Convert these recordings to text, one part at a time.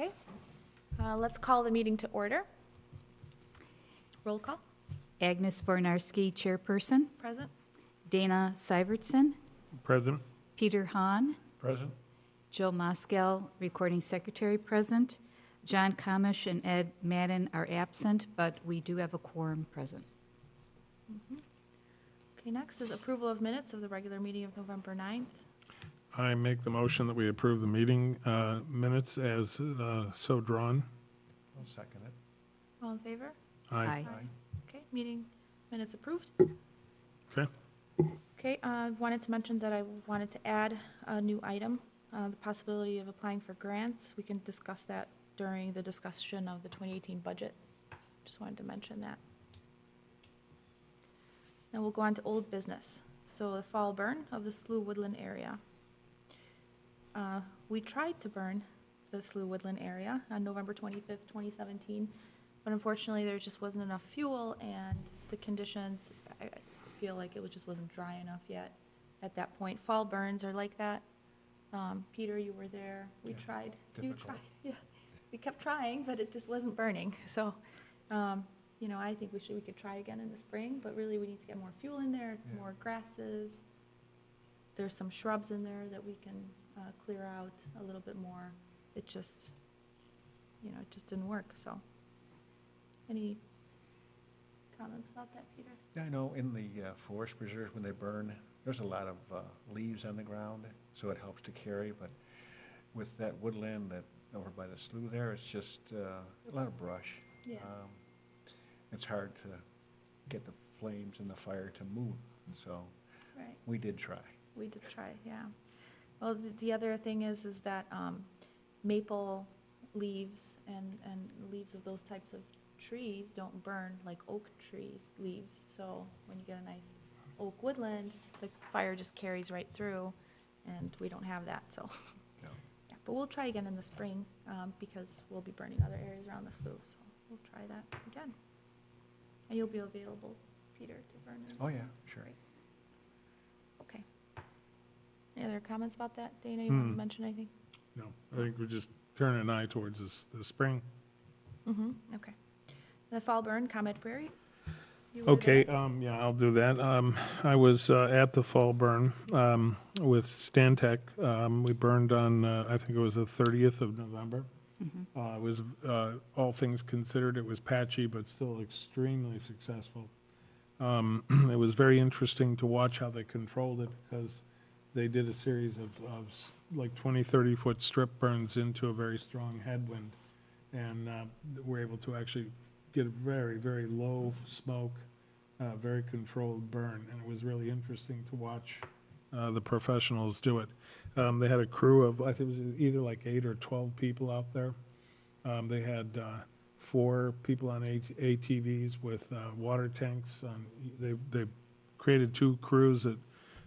Okay. Let's call the meeting to order. Roll call. Agnes Fornarski, Chairperson. Present. Dana Syvertson. Present. Peter Hahn. Present. Jill Moskell, Recording Secretary, present. John Kamish and Ed Madden are absent, but we do have a quorum present. Okay, next is approval of minutes of the regular meeting of November 9th. I make the motion that we approve the meeting minutes as so drawn. I'll second it. All in favor? Aye. Okay, meeting minutes approved. Okay. Okay, I wanted to mention that I wanted to add a new item, the possibility of applying for grants. We can discuss that during the discussion of the 2018 budget. Just wanted to mention that. Now we'll go on to old business. So the fall burn of the Slough Woodland area. We tried to burn the Slough Woodland area on November 25th, 2017, but unfortunately there just wasn't enough fuel and the conditions, I feel like it just wasn't dry enough yet at that point. Fall burns are like that. Peter, you were there. We Yeah, tried. You difficult. tried. Yeah. We kept trying, but it just wasn't burning. So, you know, I think we could try again in the spring, but really we need to get more fuel in there, Yeah. more grasses. There's some shrubs in there that we can clear out a little bit more. It just, you know, it just didn't work, so. Any comments about that, Peter? Yeah, I know in the forest preserves, when they burn, there's a lot of leaves on the ground, so it helps to carry, but with that woodland that over by the slough there, it's just a lot of brush. Yeah. It's hard to get the flames and the fire to move, so Right. we did try. We did try, yeah. Well, the other thing is that maple leaves and leaves of those types of trees don't burn like oak tree leaves. So when you get a nice oak woodland, the fire just carries right through, and we don't have that, so. No. Yeah, but we'll try again in the spring, because we'll be burning other areas around the slough, so we'll try that again. And you'll be available, Peter, to burn those? Oh, yeah, sure. Great. Okay. Any other comments about that? Dana, you want to mention anything? No, I think we're just turning an eye towards the spring. Mm-hmm, okay. The fall burn, Comet Prairie? You were Okay, there? yeah, I'll do that. I was at the fall burn with Stantec. We burned on, I think it was the 30th of November. It was, all things considered, it was patchy, but still extremely successful. It was very interesting to watch how they controlled it, because they did a series of like 20, 30-foot strip burns into a very strong headwind, and were able to actually get a very, very low smoke, very controlled burn, and it was really interesting to watch the professionals do it. They had a crew of, I think it was either like 8 or 12 people out there. They had 4 people on ATVs with water tanks. They created 2 crews that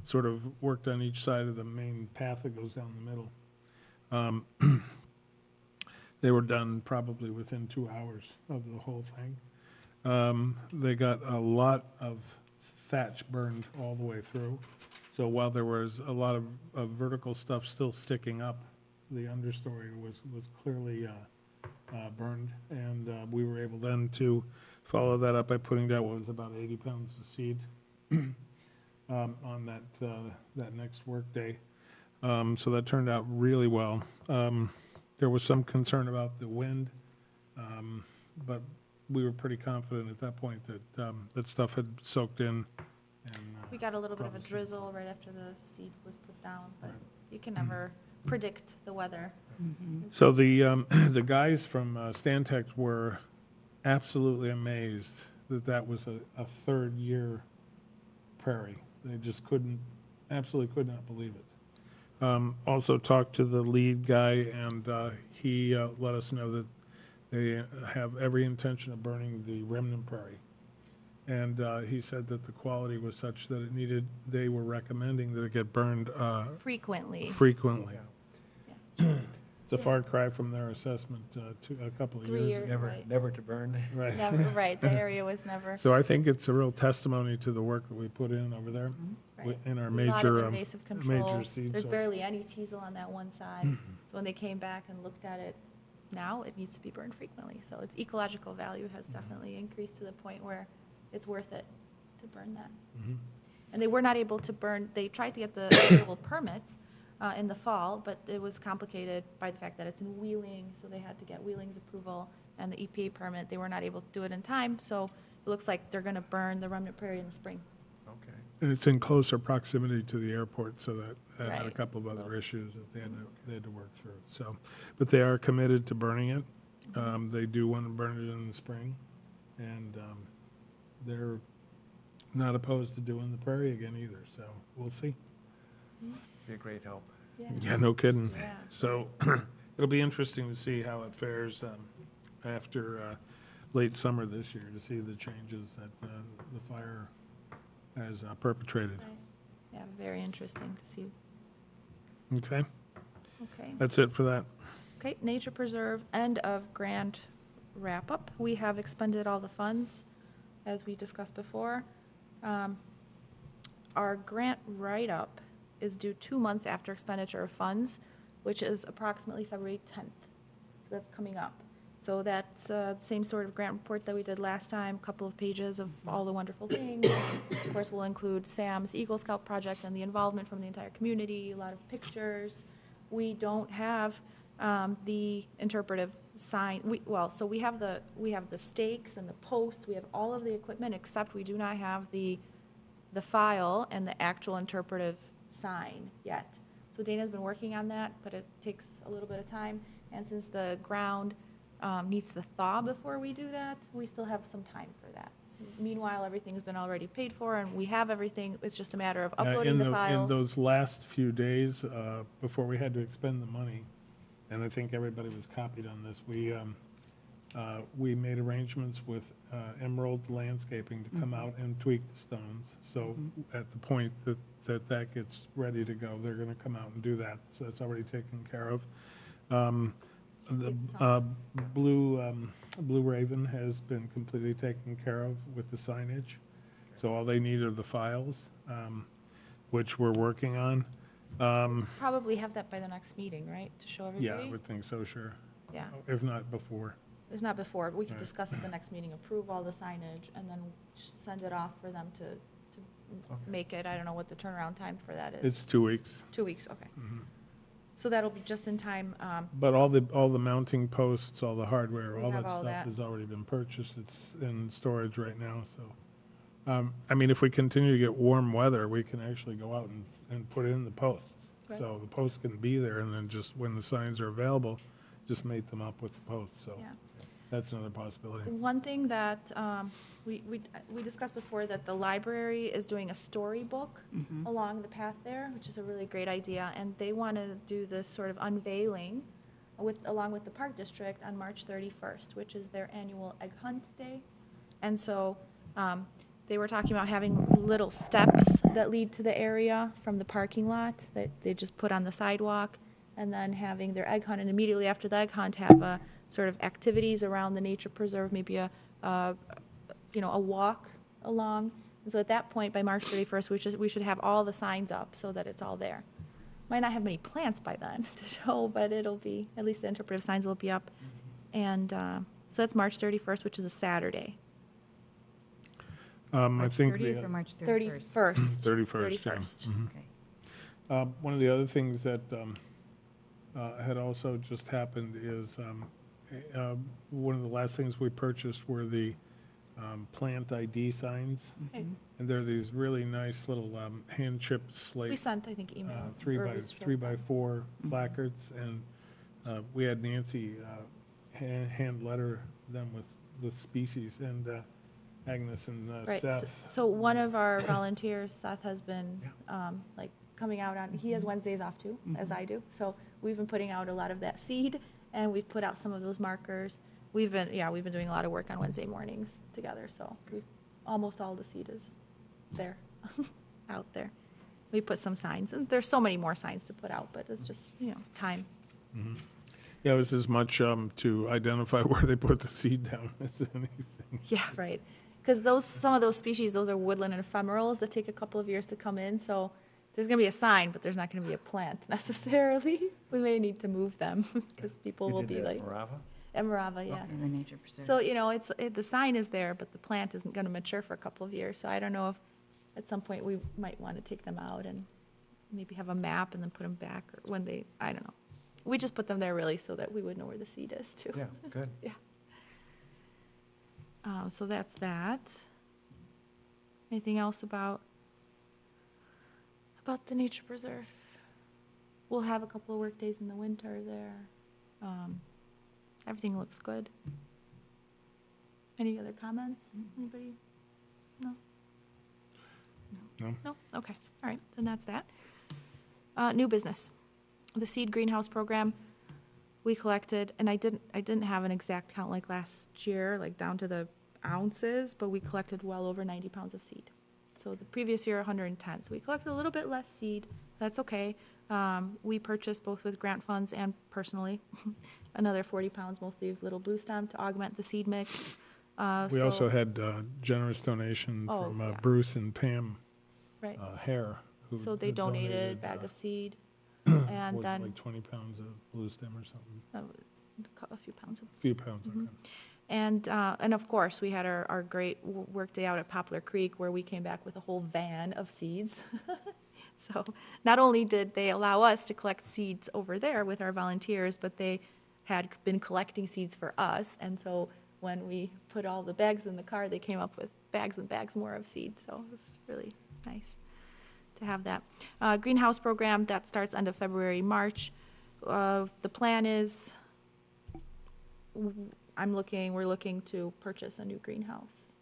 sort of worked on each side of the main path that goes down the middle. They were done probably within 2 hours of the whole thing. They got a lot of thatch burned all the way through. So while there was a lot of vertical stuff still sticking up, the understory was clearly burned. And we were able then to follow that up by putting down what was about 80 pounds of seed on that next workday. So that turned out really well. There was some concern about the wind, but we were pretty confident at that point that that stuff had soaked in. And, We got a little bit of a probably- drizzle right after the seed was put down, but Right. you can never predict the weather. So the the guys from Stantec were absolutely amazed that that was a third-year prairie. They just absolutely could not believe it. Also talked to the lead guy, and he let us know that they have every intention of burning the remnant prairie. And he said that the quality was such that they were recommending that it get burned Frequently. frequently. Yeah. It's a far cry from their assessment a couple of 3 years years. ago. Right. Never to burn. Right. Never, right, the area was never. So I think it's a real testimony to the work that we put in over there Right. in our A lot major, of invasive control. major seed There's source. barely any teasel on that one side. So when they came back and looked at it, now, it needs to be burned frequently. So its ecological value has definitely increased to the point where it's worth it to burn that. And they were not able to burn, they tried to get the available permits in the fall, but it was complicated by the fact that it's in Wheeling, so they had to get Wheeling's approval and the EPA permit. They were not able to do it in time, so it looks like they're going to burn the remnant prairie in the spring. Okay. And it's in closer proximity to the airport, so that had a Right. couple of other issues that they had to work through. So, but they are committed to burning it. They do want to burn it in the spring, and they're not opposed to doing the prairie again either, so we'll see. Be a great help. Yeah, no kidding. Yeah. So it'll be interesting to see how it fares after late summer this year, to see the changes that the fire has perpetrated. Right. Yeah, very interesting to see. Okay, Okay. that's it for that. Okay, Nature Preserve, end of grant wrap-up. We have expended all the funds, as we discussed before. Our grant write-up is due 2 months after expenditure of funds, which is approximately February 10th. So that's coming up. So that's the same sort of grant report that we did last time, a couple of pages of all the wonderful things. Of course, we'll include Sam's Eagle Scout project and the involvement from the entire community, a lot of pictures. We don't have the interpretive sign, so we have the stakes and the posts, we have all of the equipment, except we do not have the file and the actual interpretive sign yet. So Dana's been working on that, but it takes a little bit of time, and since the ground needs to thaw before we do that, we still have some time for that. Meanwhile, everything's been already paid for, and we have everything, it's just a matter of uploading the In files. those last few days, before we had to expend the money, and I think everybody was copied on this, we made arrangements with Emerald Landscaping to come out and tweak the stones. So at the point that gets ready to go, they're going to come out and do that. So that's already taken care of. The Blue Raven has been completely taken care of with the signage. So all they need are the files, which we're working on. Probably have that by the next meeting, right, to show Yeah, everybody? I would think so, sure. Yeah, If not before. if not before, we could Right. discuss at the next meeting, approve all the signage, and then send it off for them to make it. I don't know what the turnaround time for that is. It's 2 weeks. 2 weeks, okay. So that'll be just in time. But all the mounting posts, all the hardware, We all have that all stuff that. has already been purchased. It's in storage right now, so. I mean, if we continue to get warm weather, we can actually go out and put in the posts. Great. So the posts can be there, and then just when the signs are available, just mate them up with the posts, so Yeah. that's another possibility. One thing that we discussed before, that the library is doing a storybook along the path there, which is a really great idea, and they want to do this sort of unveiling along with the Park District on March 31st, which is their annual Egg Hunt Day. And so they were talking about having little steps that lead to the area from the parking lot that they just put on the sidewalk, and then having their egg hunt, and immediately after the egg hunt, have a sort of activities around the nature preserve, maybe a walk along. And so at that point, by March 31st, we should have all the signs up so that it's all there. Might not have many plants by then to show, but it'll be, at least the interpretive signs will be up. And so that's March 31st, which is a Saturday. I March think 30th the or March 31st? 31st. 31st, yeah. 31st. Okay. One of the other things that had also just happened is one of the last things we purchased were the plant ID signs. Okay. And they're these really nice little hand-chipped slate. We sent, I think, emails. Three or by we showed three by them. four placards, and we had Nancy hand letter them with species, and Agnes and Right, Seth. so one of our volunteers, Seth, has been, coming out on, he has Wednesdays off too, as I do. So we've been putting out a lot of that seed, and we've put out some of those markers. We've been doing a lot of work on Wednesday mornings together, so almost all the seed is there, out there. We put some signs, and there's so many more signs to put out, but it's just, time. Yeah, it was as much to identify where they put the seed down as anything. Yeah, right. Because some of those species, those are woodland and ephemerals that take a couple of years to come in, so there's going to be a sign, but there's not going to be a plant necessarily. We may need to move them, because people will be like, You did that for Rava? Emerava, yeah. In the nature preserve. So, the sign is there, but the plant isn't going to mature for a couple of years. So I don't know if at some point we might want to take them out and maybe have a map and then put them back or when they, I don't know. We just put them there really so that we would know where the seed is too. Yeah, good. Yeah. So that's that. Anything else about the nature preserve? We'll have a couple of work days in the winter there. Everything looks good. Any other comments? Anybody? No? No? No? Okay, all right, then that's that. New business. The seed greenhouse program, we collected, and I didn't have an exact count like last year, like down to the ounces, but we collected well over 90 pounds of seed. So the previous year, 110. So we collected a little bit less seed. That's okay. We purchased both with grant funds and personally another 40 pounds, mostly of little blue stem, to augment the seed mix. We also had generous donation Oh, from yeah. Bruce and Pam Right. Hare. who So they donated a bag of seed, was and it then like 20 pounds of blue stem or something? a few pounds of. A few pounds, Mhm. okay. And of course, we had our great work day out at Poplar Creek where we came back with a whole van of seeds. So not only did they allow us to collect seeds over there with our volunteers, but they had been collecting seeds for us. And so when we put all the bags in the car, they came up with bags and bags more of seed. So it was really nice to have that. Greenhouse program, that starts end of February, March. The plan is, we're looking to purchase a new greenhouse.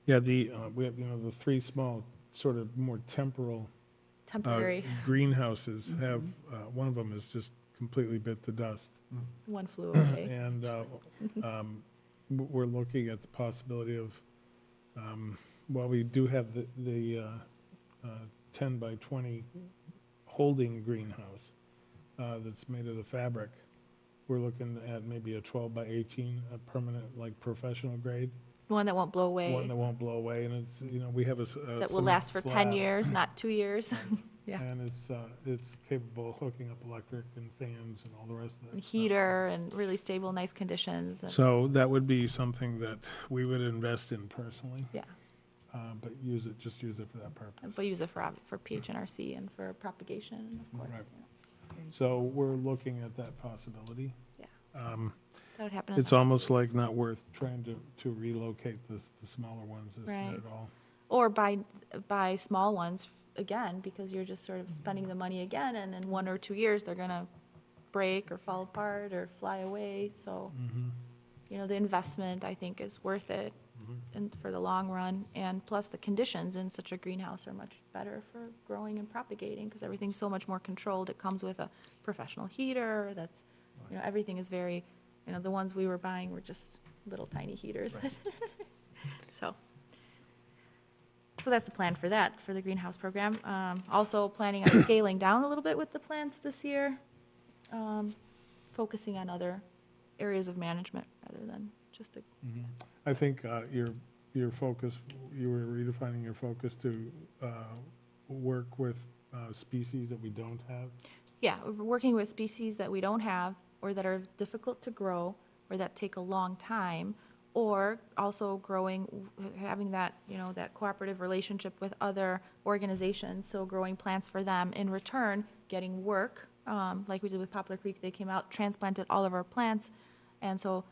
Yeah, we have, the three small, sort of more temporal Temporary, greenhouses have, one of them has just completely bit the dust. one flew away. And we're looking at the possibility of, while we do have the 10 by 20 holding greenhouse that's made of the fabric, we're looking at maybe a 12 by 18, a permanent, like professional grade, One that won't blow away. one that won't blow away, and it's, we have a That will cement last for 10 slab, years, not 2 years. Yeah. and it's capable of hooking up electric and fans and all the rest of that And stuff. heater and really stable, nice conditions. And, So that would be something that we would invest in personally, yeah, but just use it for that purpose. but use it for PHNRC and for propagation, of course. Right. Yeah. So we're looking at that possibility. Yeah. Um, That would happen. in It's the almost like holidays. not worth trying to relocate the smaller ones this year Right. at all. Or buy small ones again, because you're just sort of spending the money again, and in 1 or 2 years, they're gonna break or fall apart or fly away. So, the investment, I think, is worth it and for the long run. And plus, the conditions in such a greenhouse are much better for growing and propagating, because everything's so much more controlled. It comes with a professional heater that's, everything is very, the ones we were buying were just little tiny heaters. So that's the plan for that, for the greenhouse program. Also planning on scaling down a little bit with the plants this year, focusing on other areas of management rather than just the, I think your focus, you were redefining your focus to work with species that we don't have. yeah, we're working with species that we don't have or that are difficult to grow or that take a long time, or also growing, having that, that cooperative relationship with other organizations, so growing plants for them, in return, getting work, like we did with Poplar Creek. They came out, transplanted all of our plants, and so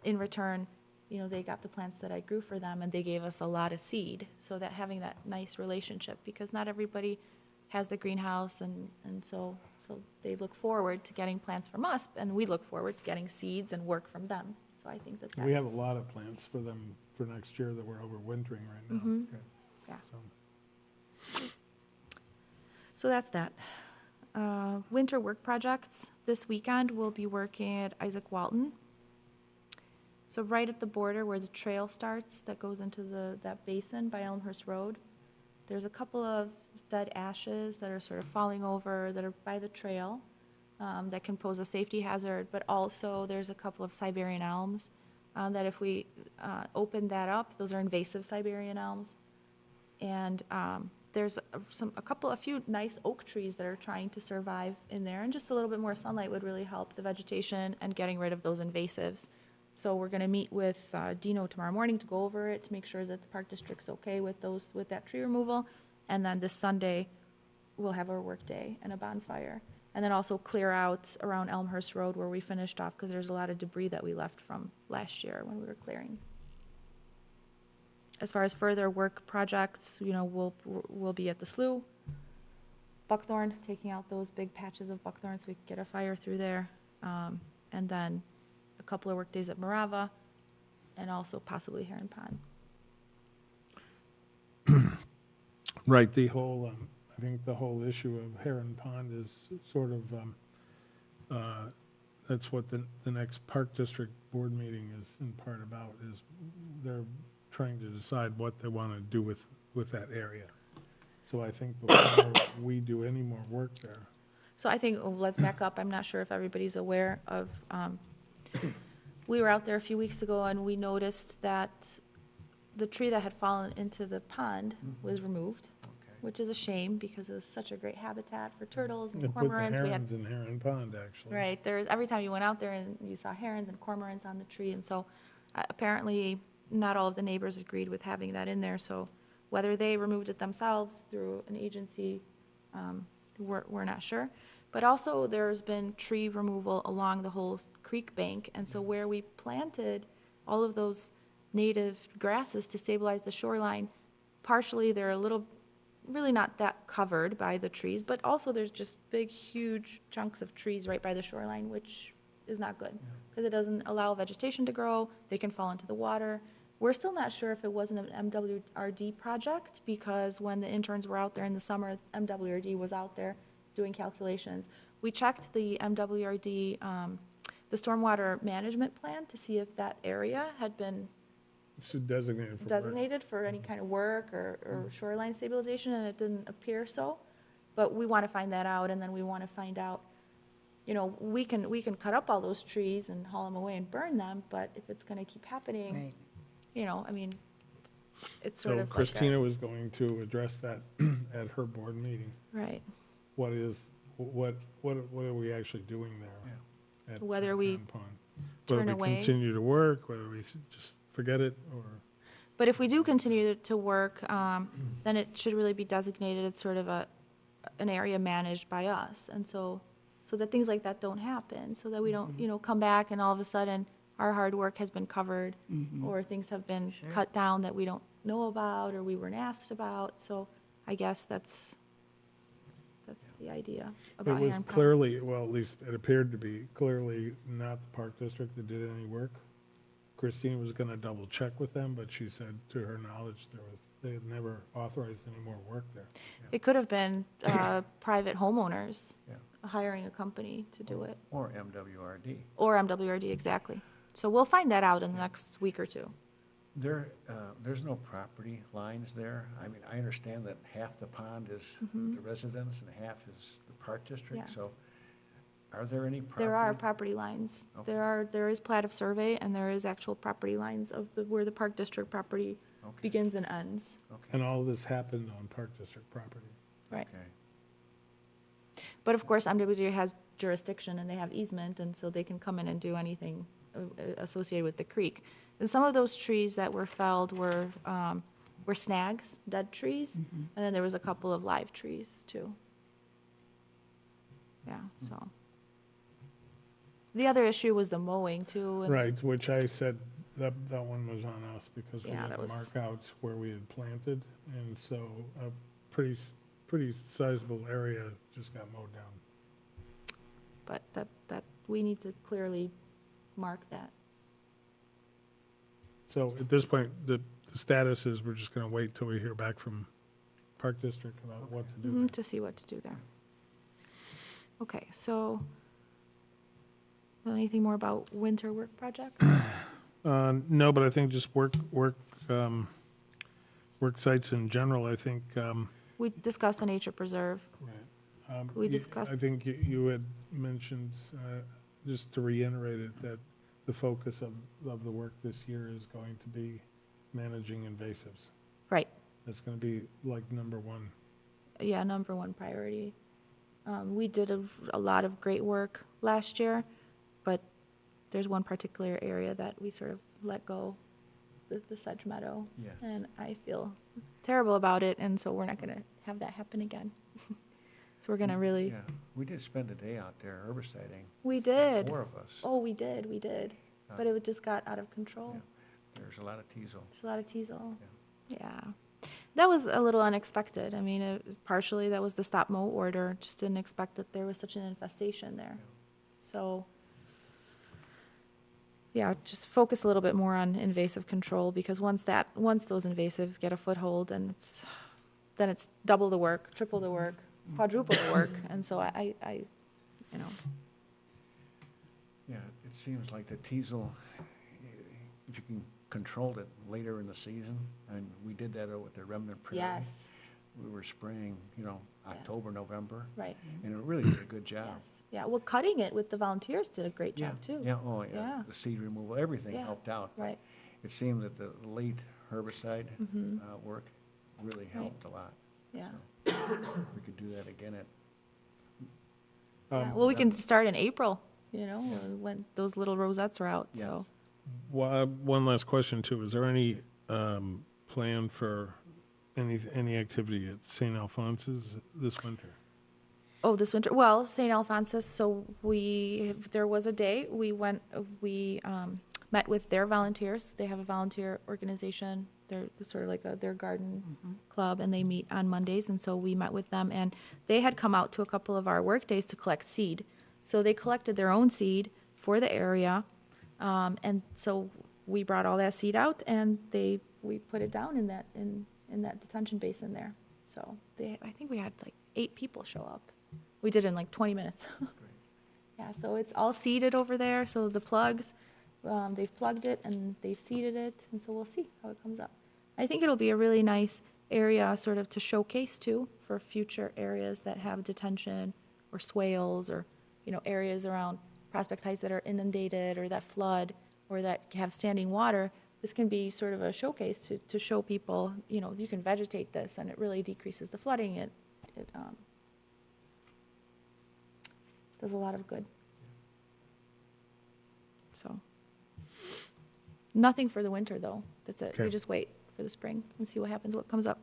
in return, they got the plants that I grew for them, and they gave us a lot of seed, so that having that nice relationship, because not everybody has the greenhouse, and so they look forward to getting plants from us, and we look forward to getting seeds and work from them. So I think that. We have a lot of plants for them for next year that we're overwintering right now. Mhm. Good. Yeah. So, So that's that. Winter work projects. This weekend, we'll be working at Isaac Walton. So right at the border where the trail starts, that goes into that basin by Elmhurst Road, there's a couple of dead ashes that are sort of falling over, that are by the trail, that can pose a safety hazard, but also there's a couple of Siberian elms that if we open that up, those are invasive Siberian elms, and there's a few nice oak trees that are trying to survive in there, and just a little bit more sunlight would really help the vegetation and getting rid of those invasives. So we're gonna meet with Dino tomorrow morning to go over it, to make sure that the Park District's okay with that tree removal. And then this Sunday, we'll have our work day and a bonfire. And then also clear out around Elmhurst Road where we finished off, because there's a lot of debris that we left from last year when we were clearing. As far as further work projects, we'll be at the slough, Buckthorn, taking out those big patches of buckthorn so we can get a fire through there. And then a couple of work days at Morava, and also possibly Heron Pond. Right, I think the whole issue of Heron Pond is sort of, that's what the next Park District Board meeting is in part about, is they're trying to decide what they want to do with that area. So I think before we do any more work there, So I think, let's back up, I'm not sure if everybody's aware of, we were out there a few weeks ago and we noticed that the tree that had fallen into the pond was removed, Okay. which is a shame because it was such a great habitat for turtles they and put the cormorants. We had herons in Heron Pond, actually. Right, every time you went out there and you saw herons and cormorants on the tree, and so apparently not all of the neighbors agreed with having that in there, so whether they removed it themselves through an agency, we're not sure. But also, there's been tree removal along the whole creek bank, and so where we planted all of those native grasses to stabilize the shoreline, partially they're a little, really not that covered by the trees, but also there's just big, huge chunks of trees right by the shoreline, which is not good, because it doesn't allow vegetation to grow, they can fall into the water. We're still not sure if it wasn't an MWRD project, because when the interns were out there in the summer, MWRD was out there doing calculations. We checked the MWRD, the stormwater management plan, to see if that area had been It's designated for work. designated for any kind of work or shoreline stabilization, and it didn't appear so. But we want to find that out, and then we want to find out, we can cut up all those trees and haul them away and burn them, but if it's going to keep happening, Right. I mean, it's sort So of like Christina was going to address that at her board meeting. right. What are we actually doing there? at Whether we Heron Pond? turn Whether we away. continue to work, whether we just forget it, or, But if we do continue to work, then it should really be designated as sort of an area managed by us. And so that things like that don't happen, so that we don't, come back and all of a sudden our hard work has been covered, or things have been Sure. cut down that we don't know about or we weren't asked about. So I guess that's the idea it about was Heron Pond. clearly, well, at least it appeared to be clearly not the Park District that did any work. Christina was gonna double check with them, but she said, to her knowledge, they had never authorized any more work there. It could have been private homeowners Yeah. hiring a company to do it, Or MWRD. or MWRD, exactly. So we'll find that out in the next week or two. There's no property lines there. I mean, I understand that half the pond is the residents and half is the Park District, Yeah. so are there any property? There are property lines. Okay. There is plat of survey, and there is actual property lines of where the Park District property Okay, begins and ends. okay, And all this happened on Park District property. Right. okay. But of course, MWD has jurisdiction, and they have easement, and so they can come in and do anything associated with the creek. And some of those trees that were felled were snags, dead trees, and then there was a couple of live trees, too. Yeah, so. The other issue was the mowing, too. and- Right, which I said, that one was on us, because we Yeah, had that to was- mark out where we had planted, and so a pretty sizable area just got mowed down. But that, we need to clearly mark that. So at this point, the status is we're just gonna wait till we hear back from Park District about what to do. Mhm, to see what to do there. Okay, so, anything more about winter work projects? No, but I think just work sites in general, I think, We discussed the nature preserve. right. We discussed- I think you had mentioned, just to reiterate it, that the focus of the work this year is going to be managing invasives. Right, That's gonna be like number one. yeah, number one priority. We did a lot of great work last year, but there's one particular area that we sort of let go, the Sedge Meadow. Yeah. And I feel terrible about it, and so we're not gonna have that happen again. So we're gonna really, Yeah, we did spend a day out there herbiciding. we did. 4 of us. Oh, we did. But it just got out of control. Yeah. There's a lot of teasel. There's a lot of teasel. Yeah. That was a little unexpected. I mean, partially that was the stop mow order. Just didn't expect that there was such an infestation there. So, yeah, just focus a little bit more on invasive control, because once those invasives get a foothold, and then it's double the work, triple the work, quadruple the work. And so I you know, Yeah, it seems like the teasel, if you can control it later in the season, and we did that with the remnant prairie. yes, We were spraying, October, November, right, and it really did a good job. yes. Yeah, well, cutting it with the volunteers did a great Yeah, job, too. yeah, oh, yeah, Yeah. the seed removal, everything Yeah, helped out. Right. It seemed that the late herbicide Mhm. work really helped a lot. Yeah. So, we could do that again at, Yeah, well, we can that- start in April, Yeah. when those little rosettes are out, Yeah. so. One last question too. Is there any plan for any activity at St. Alphonsus this winter? Oh, this winter, well, St. Alphonsus, so there was a day, we met with their volunteers. They have a volunteer organization. They're sort of like their garden club, and they meet on Mondays, and so we met with them, and they had come out to a couple of our work days to collect seed. So they collected their own seed for the area, and so we brought all that seed out, and we put it down in that detention basin there. So I think we had like 8 people show up. We did it in like 20 minutes. Yeah, so it's all seeded over there, so the plugs, they've plugged it and they've seeded it, and so we'll see how it comes up. I think it'll be a really nice area sort of to showcase too, for future areas that have detention or swales, or, areas around Prospect Heights that are inundated or that flood or that have standing water. This can be sort of a showcase to show people, you can vegetate this, and it really decreases the flooding. It does a lot of good. So, nothing for the winter, though. That's it. We Okay. just wait for the spring and see what happens, what comes up.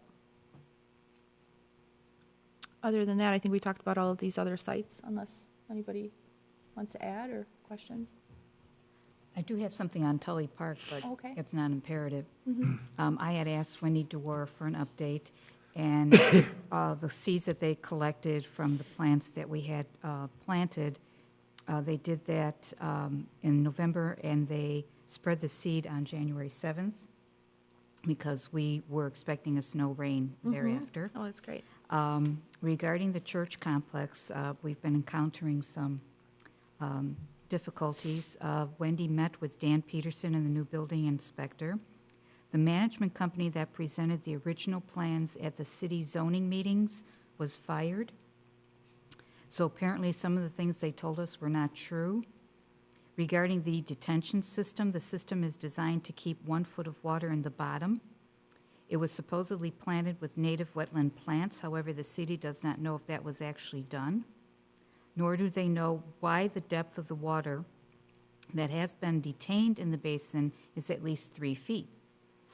Other than that, I think we talked about all of these other sites, unless anybody wants to add or questions. I do have something on Tully Park, but Okay. it's not imperative. Mm-hmm. I had asked Wendy DeWar for an update, and the seeds that they collected from the plants that we had planted, they did that in November, and they spread the seed on January 7th, because we were expecting a snow rain thereafter. Oh, that's great. Regarding the church complex, we've been encountering some difficulties. Wendy met with Dan Peterson and the new building inspector. The management company that presented the original plans at the city zoning meetings was fired. So apparently some of the things they told us were not true. Regarding the detention system, the system is designed to keep 1 foot of water in the bottom. It was supposedly planted with native wetland plants. However, the city does not know if that was actually done, nor do they know why the depth of the water that has been detained in the basin is at least 3 feet.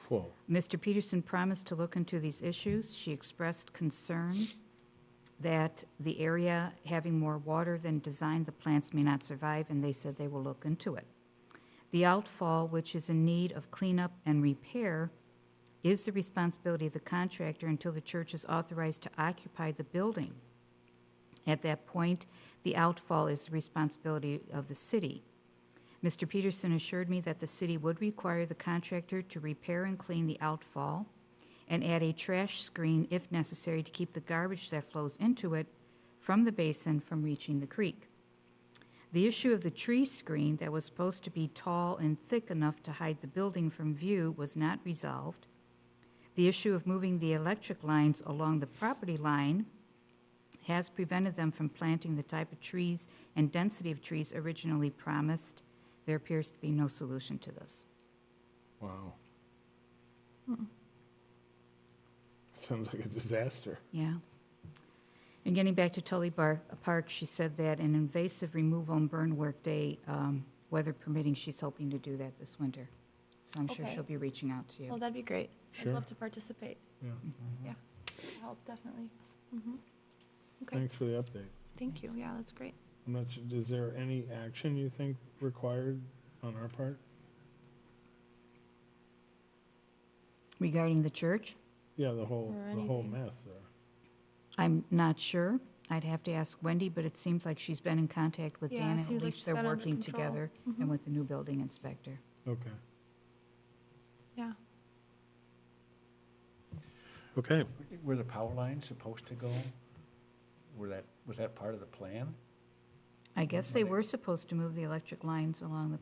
Whoa. Mr. Peterson promised to look into these issues. She expressed concern that the area having more water than designed, the plants may not survive, and they said they will look into it. The outfall, which is in need of cleanup and repair, is the responsibility of the contractor until the church is authorized to occupy the building. At that point, the outfall is the responsibility of the city. Mr. Peterson assured me that the city would require the contractor to repair and clean the outfall and add a trash screen if necessary to keep the garbage that flows into it from the basin from reaching the creek. The issue of the tree screen that was supposed to be tall and thick enough to hide the building from view was not resolved. The issue of moving the electric lines along the property line has prevented them from planting the type of trees and density of trees originally promised. There appears to be no solution to this. Wow. Sounds like a disaster. Yeah. And getting back to Tully Park, she said that an invasive removal and burn work day, weather permitting, she's hoping to do that this winter. So I'm sure Okay. she'll be reaching out to Well, you. that'd be great. I'd Sure. love to participate. Yeah. Yeah, help, definitely. Mhm. Okay, Thanks for the update. thank you. Yeah, that's great. I'm not sure, is there any action you think required on our part? Regarding the church, Yeah, the whole Or anything. mess there. I'm not sure. I'd have to ask Wendy, but it seems like she's been in contact with Yeah, Dan, it and at seems like least she's they're got it under working control. together, Mhm. and with the new building inspector. Okay. Yeah. Okay. Were the power lines supposed to go? Was that part of the plan? I guess they were supposed to move the electric lines along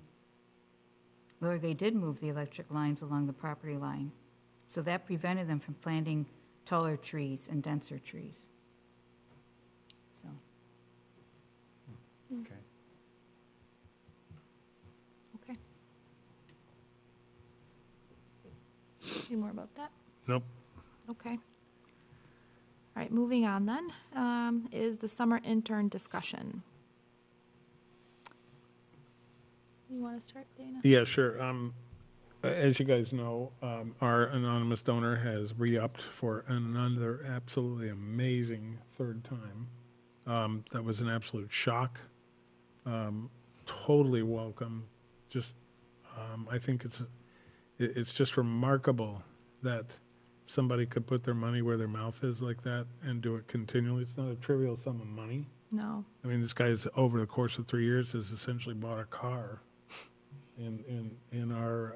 the, or they did move the electric lines along the property line. So that prevented them from planting taller trees and denser trees. So, Okay. Okay. Any more about that? Nope. Okay. All right, moving on then, is the summer intern discussion. You want to start, Dana? Yeah, sure. As you guys know, our anonymous donor has re-upped for another absolutely amazing third time. That was an absolute shock. Totally welcome. Just, I think it's just remarkable that somebody could put their money where their mouth is like that and do it continually. It's not a trivial sum of money. No. I mean, this guy's, over the course of 3 years, has essentially bought a car in our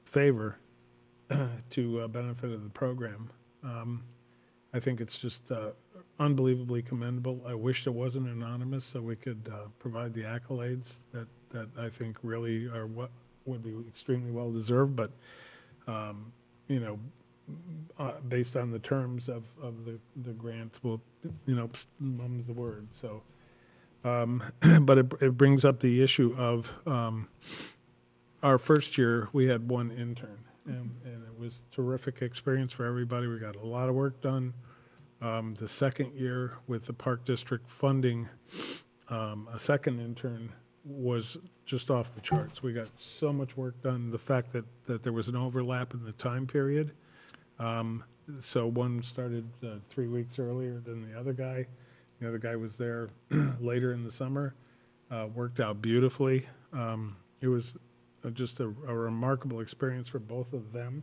favor to benefit of the program. I think it's just unbelievably commendable. I wish it wasn't anonymous so we could provide the accolades that I think really are what would be extremely well deserved, but you know, based on the terms of the grant, well, you know, mum's the word. So, but it brings up the issue of our first year, we had one intern, and it was terrific experience for everybody. We got a lot of work done. The second year with the Park District funding, a second intern was just off the charts. We got so much work done. The fact that there was an overlap in the time period. So one started 3 weeks earlier than the other guy. The other guy was there later in the summer. Worked out beautifully. It was just a remarkable experience for both of them.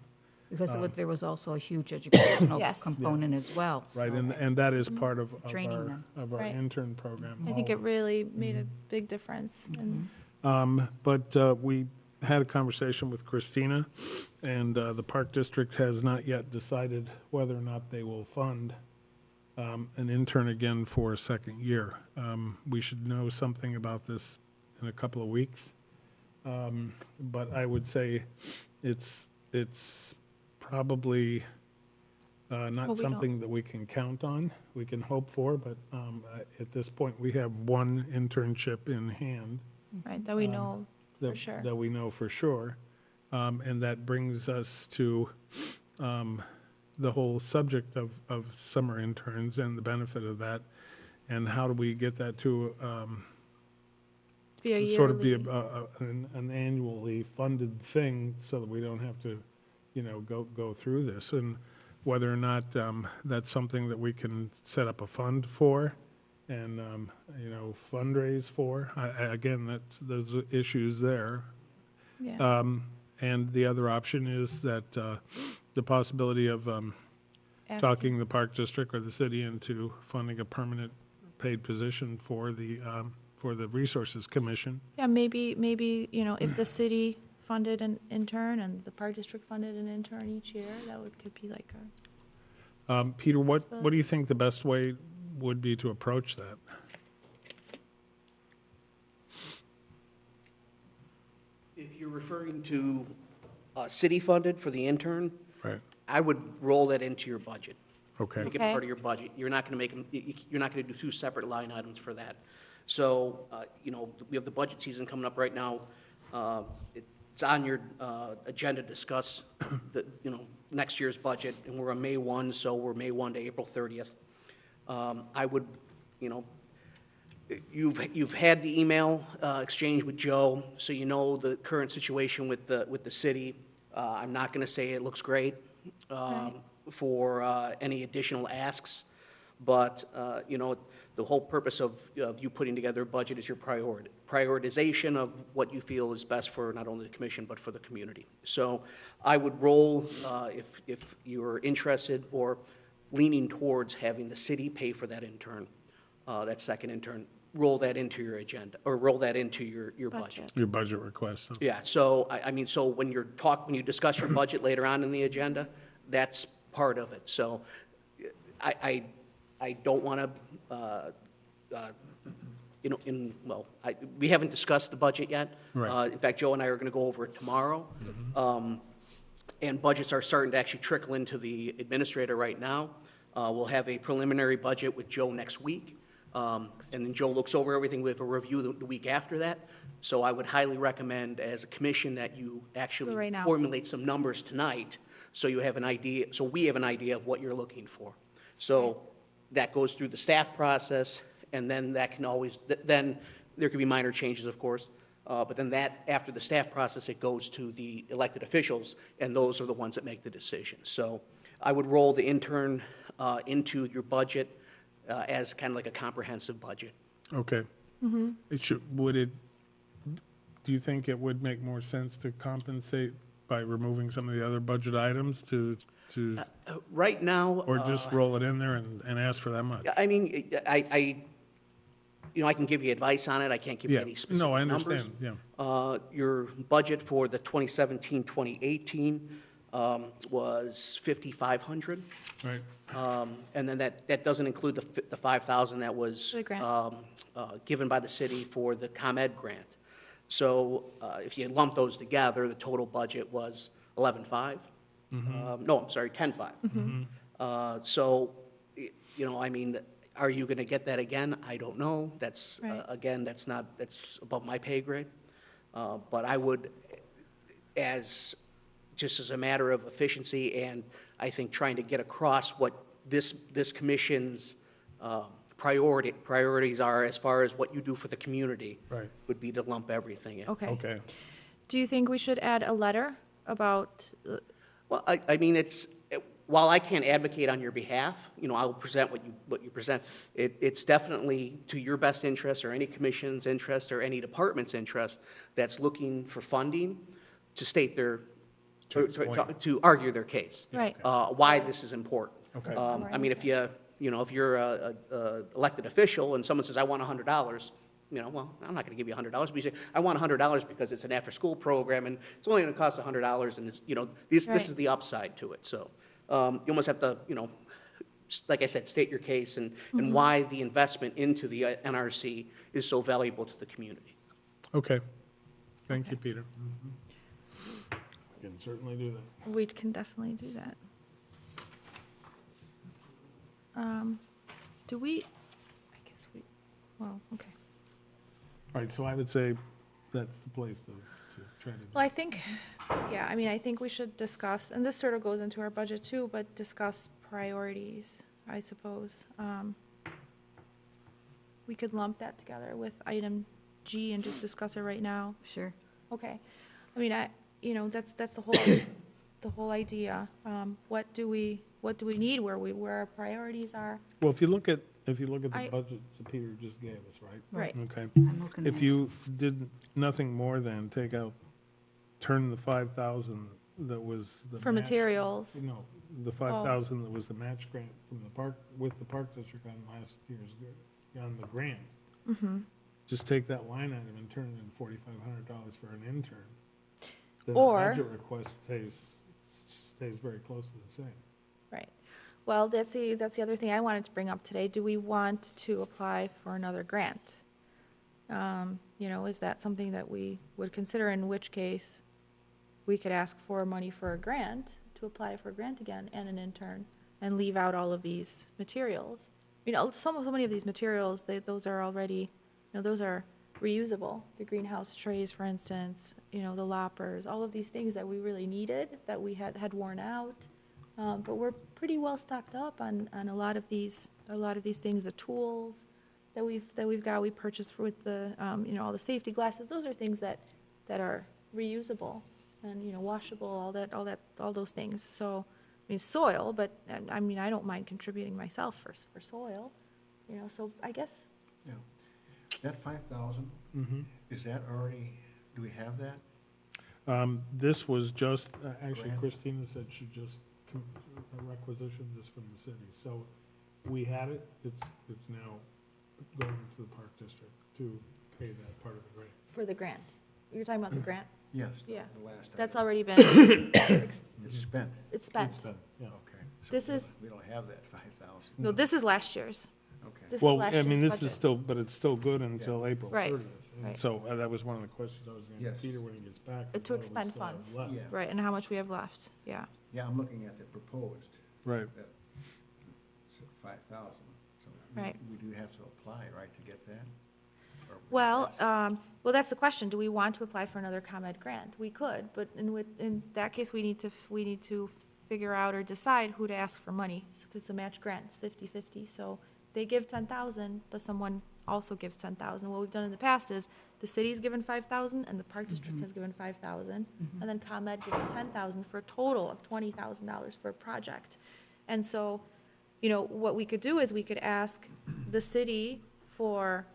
because there was also a huge educational Yes. component as well. Right, so- and that is part of Training our, them. of our Right. intern program. I think it always. really made a big difference. And But we had a conversation with Christina, and the Park District has not yet decided whether or not they will fund an intern again for a second year. We should know something about this in a couple of weeks. But I would say it's probably Well, not we something that we can count on. We can hope for, but at this point, we have one internship in hand. right, that we know that- for sure. That we know for sure. And that brings us to the whole subject of summer interns and the benefit of that. And how do we get that to Be a sort of be yearly- an annually funded thing so that we don't have to, you know, go through this? And whether or not that's something that we can set up a fund for and, you know, fundraise for. Again, there's issues there. Yeah, And the other option is that the possibility of asking. talking the Park District or the city into funding a permanent paid position for the Resources Commission. Yeah, maybe, you know, if the city funded an intern and the Park District funded an intern each year, could be like a, Peter, what do Possibility. you think the best way would be to approach that? If you're referring to city-funded for the intern, Right. I would roll that into your budget. Okay. Make it Okay. part of your budget. You're not going to make them, you're not going to do two separate line items for that. So, you know, we have the budget season coming up right now. It's on your agenda to discuss the, you know, next year's budget, and we're on May 1, so we're May 1 to April 30th. I would, you know, you've had the email exchange with Joe, so you know the current situation with the city. I'm not going to say it looks great Right. for any additional asks, but, you know, the whole purpose of you putting together a budget is your prioritization of what you feel is best for not only the commission, but for the community. So I would roll, if you're interested or leaning towards having the city pay for that intern, that second intern, roll that into your agenda, or roll that into your budget. Your budget request. So. Yeah, so, I mean, so when when you discuss your budget later on in the agenda, that's part of it. So I don't want to, you know, we haven't discussed the budget yet. Right. In fact, Joe and I are going to go over it tomorrow. And budgets are starting to actually trickle into the administrator right now. We'll have a preliminary budget with Joe next week. And then Joe looks over everything. We have a review the week after that. So I would highly recommend, as a commission, that you actually Right now. formulate some numbers tonight, so you have an idea, so we have an idea of what you're looking for. So that goes through the staff process, and then that can always, then there could be minor changes, of course. But then that, after the staff process, it goes to the elected officials, and those are the ones that make the decision. So I would roll the intern into your budget as kind of like a comprehensive budget. Okay. It should, do you think it would make more sense to compensate by removing some of the other budget items to, Right now. or just roll it in there and ask for that much? I mean, you know, I can give you advice on it. I can't give you Yeah, any specific no, I numbers. understand, yeah. Your budget for the 2017-2018 was 5,500. Right, And then that doesn't include the 5,000 that was The grant. given by the city for the ComEd grant. So if you lump those together, the total budget was 11.5. No, I'm sorry, 10.5. So, you know, I mean, are you going to get that again? I don't know. That's, Right. again, that's above my pay grade. But I would, just as a matter of efficiency, and I think trying to get across what this commission's priorities are as far as what you do for the community. Right. Would be to lump everything in. Okay. okay. Do you think we should add a letter about, Well, I mean, while I can't advocate on your behalf, you know, I'll present what you present. It's definitely to your best interest, or any commission's interest, or any department's interest that's looking for funding to state their, to argue their case. Right. Why this is important. Okay. I mean, if you're a elected official and someone says, I want $100, you know, well, I'm not going to give you $100, but you say, I want $100 because it's an after-school program, and it's only going to cost $100, and it's, you know, this Right. is the upside to it. So you almost have to, you know, like I said, state your case and why the investment into the NRC is so valuable to the community. Okay. Thank you, Peter. We can certainly do that. we can definitely do that. Do we, I guess we, well, okay. All right, so I would say that's the place to try to. Well, I think, yeah, I mean, I think we should discuss, and this sort of goes into our budget too, but discuss priorities, I suppose. We could lump that together with item G and just discuss it right now. Sure. Okay. I mean, you know, that's the whole, the whole idea. What do we need, where our priorities are? Well, if you look at the I- budget that Peter just gave us, right? Right. Okay. I'm looking If at- you did nothing more than turn the 5,000 that was the For match- materials. No, the 5,000 that was the match grant from the park, with the park district on last year's, on the grant. Just take that line item and turn it in $4,500 for an intern. Then Or- the budget request stays very close to the same. Right. Well, that's the other thing I wanted to bring up today. Do we want to apply for another grant? You know, is that something that we would consider, in which case we could ask for money for a grant, to apply for a grant again, and an intern, and leave out all of these materials? You know, so many of these materials, those are already, you know, those are reusable. The greenhouse trays, for instance, you know, the loppers, all of these things that we really needed, that we had worn out. But we're pretty pretty well stocked up on a lot of these things, the tools that we've got, we purchased with the, all the safety glasses, those are things that are reusable and, washable, all those things. So, I mean, soil, but, I mean, I don't mind contributing myself for soil, so I guess, Yeah. That 5,000, is that already, do we have that? This was just, actually Grant? Christina said she just requisitioned this from the city. So we had it, it's now going to the Park District to pay that part of the grant. for the grant. You're talking about the grant? Yes, Yeah. the last. That's item. already been, It's spent. it's spent. It's been, yeah. Okay. So This we is- don't- We don't have that 5,000. No, this is last year's. Okay. This is Well, last I mean, year's this budget. is still, but it's still good until April Right, 30th. And right. so that was one of the questions I was going to Yes. ask Peter when he gets back. To is what do we expend still have funds. left? Yeah. Right, and how much we have left, yeah. Yeah, I'm looking at the proposed, Right. that 5,000. So Right. we do have to apply, right, to get that? Or- Well, that's the question, do we want to apply for another ComEd grant? We could, but in that case, we need to figure out or decide who to ask for money, because the match grant's 50/50, so they give 10,000, but someone also gives 10,000. What we've done in the past is, the city's given 5,000, and the Park District has given 5,000, and then ComEd gives 10,000 for a total of $20,000 for a project. And so, what we could do is we could ask the city for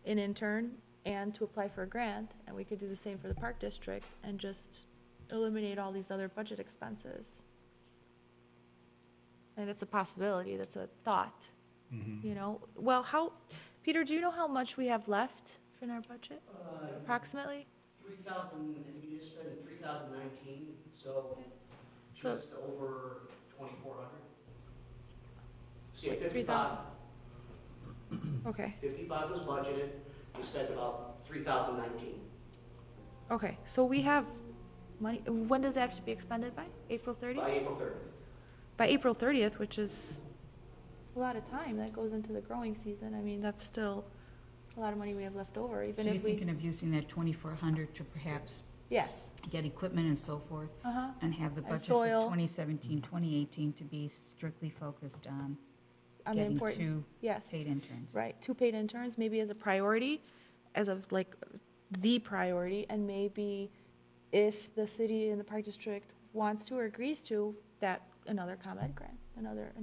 an intern and to apply for a grant, and we could do the same for the Park District and just eliminate all these other budget expenses. And that's a possibility, that's a thought, Well, Peter, do you know how much we have left in our budget, approximately? 3,000, I think you just spent in 2019, so So- just over 2,400. So yeah, 3,000. 55. Okay, 55 was budgeted, we spent about 3,019. okay, so we have money, when does that have to be expended by? April 30th? By April 30th. By April 30th, which is a lot of time, that goes into the growing season. I mean, that's still a lot of money we have left over, even So you're if we, thinking of using that 2,400 to perhaps yes, get equipment and so forth, uh-huh, and have the And budget for soil. 2017, 2018 to be strictly focused on on the getting important, two yes, paid interns? right, 2 paid interns, maybe as a priority, as of like the priority, and maybe if the city and the Park District wants to or agrees to, that another ComEd grant, another,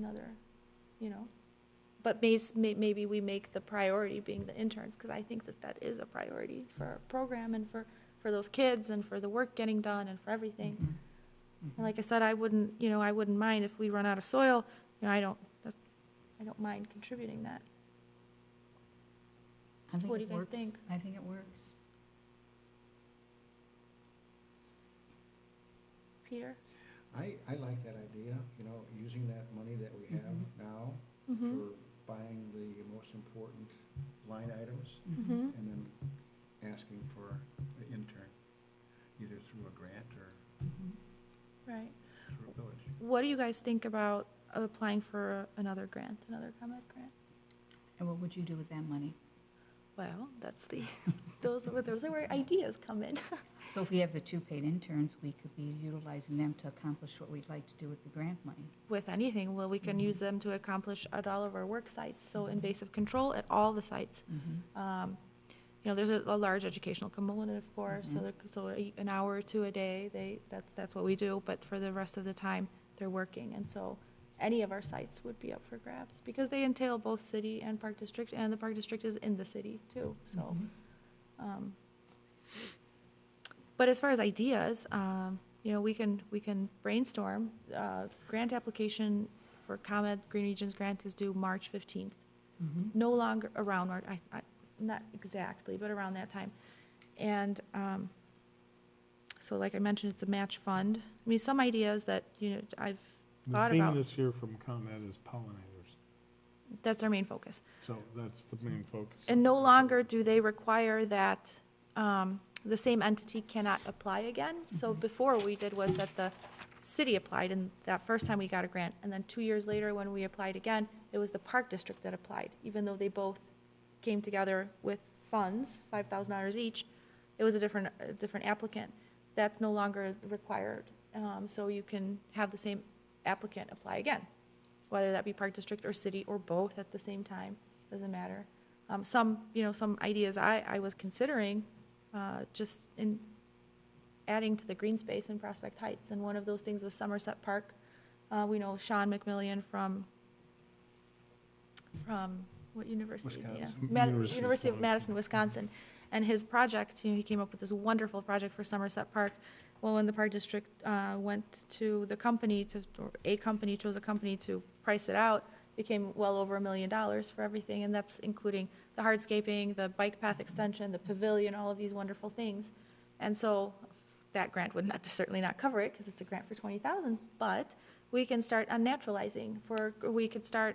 but maybe we make the priority being the interns, because I think that is a priority for our program and for those kids and for the work getting done and for everything. Mhm. And like I said, I wouldn't mind if we run out of soil, I don't mind contributing that. I think What do it you guys works. think? I think it works. Peter? I like that idea, using that money that we have now Mm-hmm. for buying the most important line items, Mm-hmm. and then asking for the intern, either through a grant or Right. through a village. What do you guys think about applying for another grant, another ComEd grant? And what would you do with that money? Well, that's those are where ideas come in. So if we have the 2 paid interns, we could be utilizing them to accomplish what we'd like to do with the grant money. With anything, well, we can use them to accomplish at all of our work sites, so invasive control at all the sites. There's a large educational component, of course, so an hour or 2 a day, that's what we do, but for the rest of the time, they're working, and so any of our sites would be up for grabs, because they entail both city and Park District, and the Park District is in the city, too, so. But as far as ideas, we can brainstorm. Grant application for ComEd Green Regions Grant is due March 15th. No longer around, not exactly, but around that time. And so like I mentioned, it's a match fund. I mean, some ideas that, I've The thought theme about, this year from ComEd is pollinators. that's our main focus. So that's the main focus. And no longer do they require that the same entity cannot apply again. So before, what we did was that the city applied, and that first time we got a grant, and then 2 years later, when we applied again, it was the Park District that applied, even though they both came together with funds, $5,000 each. It was a different applicant. That's no longer required. So you can have the same applicant apply again. whether that be Park District or city or both at the same time, doesn't matter. Some ideas I was considering, just in adding to the green space in Prospect Heights, and one of those things was Somerset Park. We know Sean McMillian from what university? Yeah. Wisconsin. University of Madison, Wisconsin. And his project, he came up with this wonderful project for Somerset Park. Well, when the Park District went to the company or a company chose a company to price it out, it came well over $1 million for everything, and that's including the hardscaping, the bike path extension, the pavilion, all of these wonderful things. And so that grant would certainly not cover it, because it's a grant for $20,000, but we can start unnaturalizing, we could start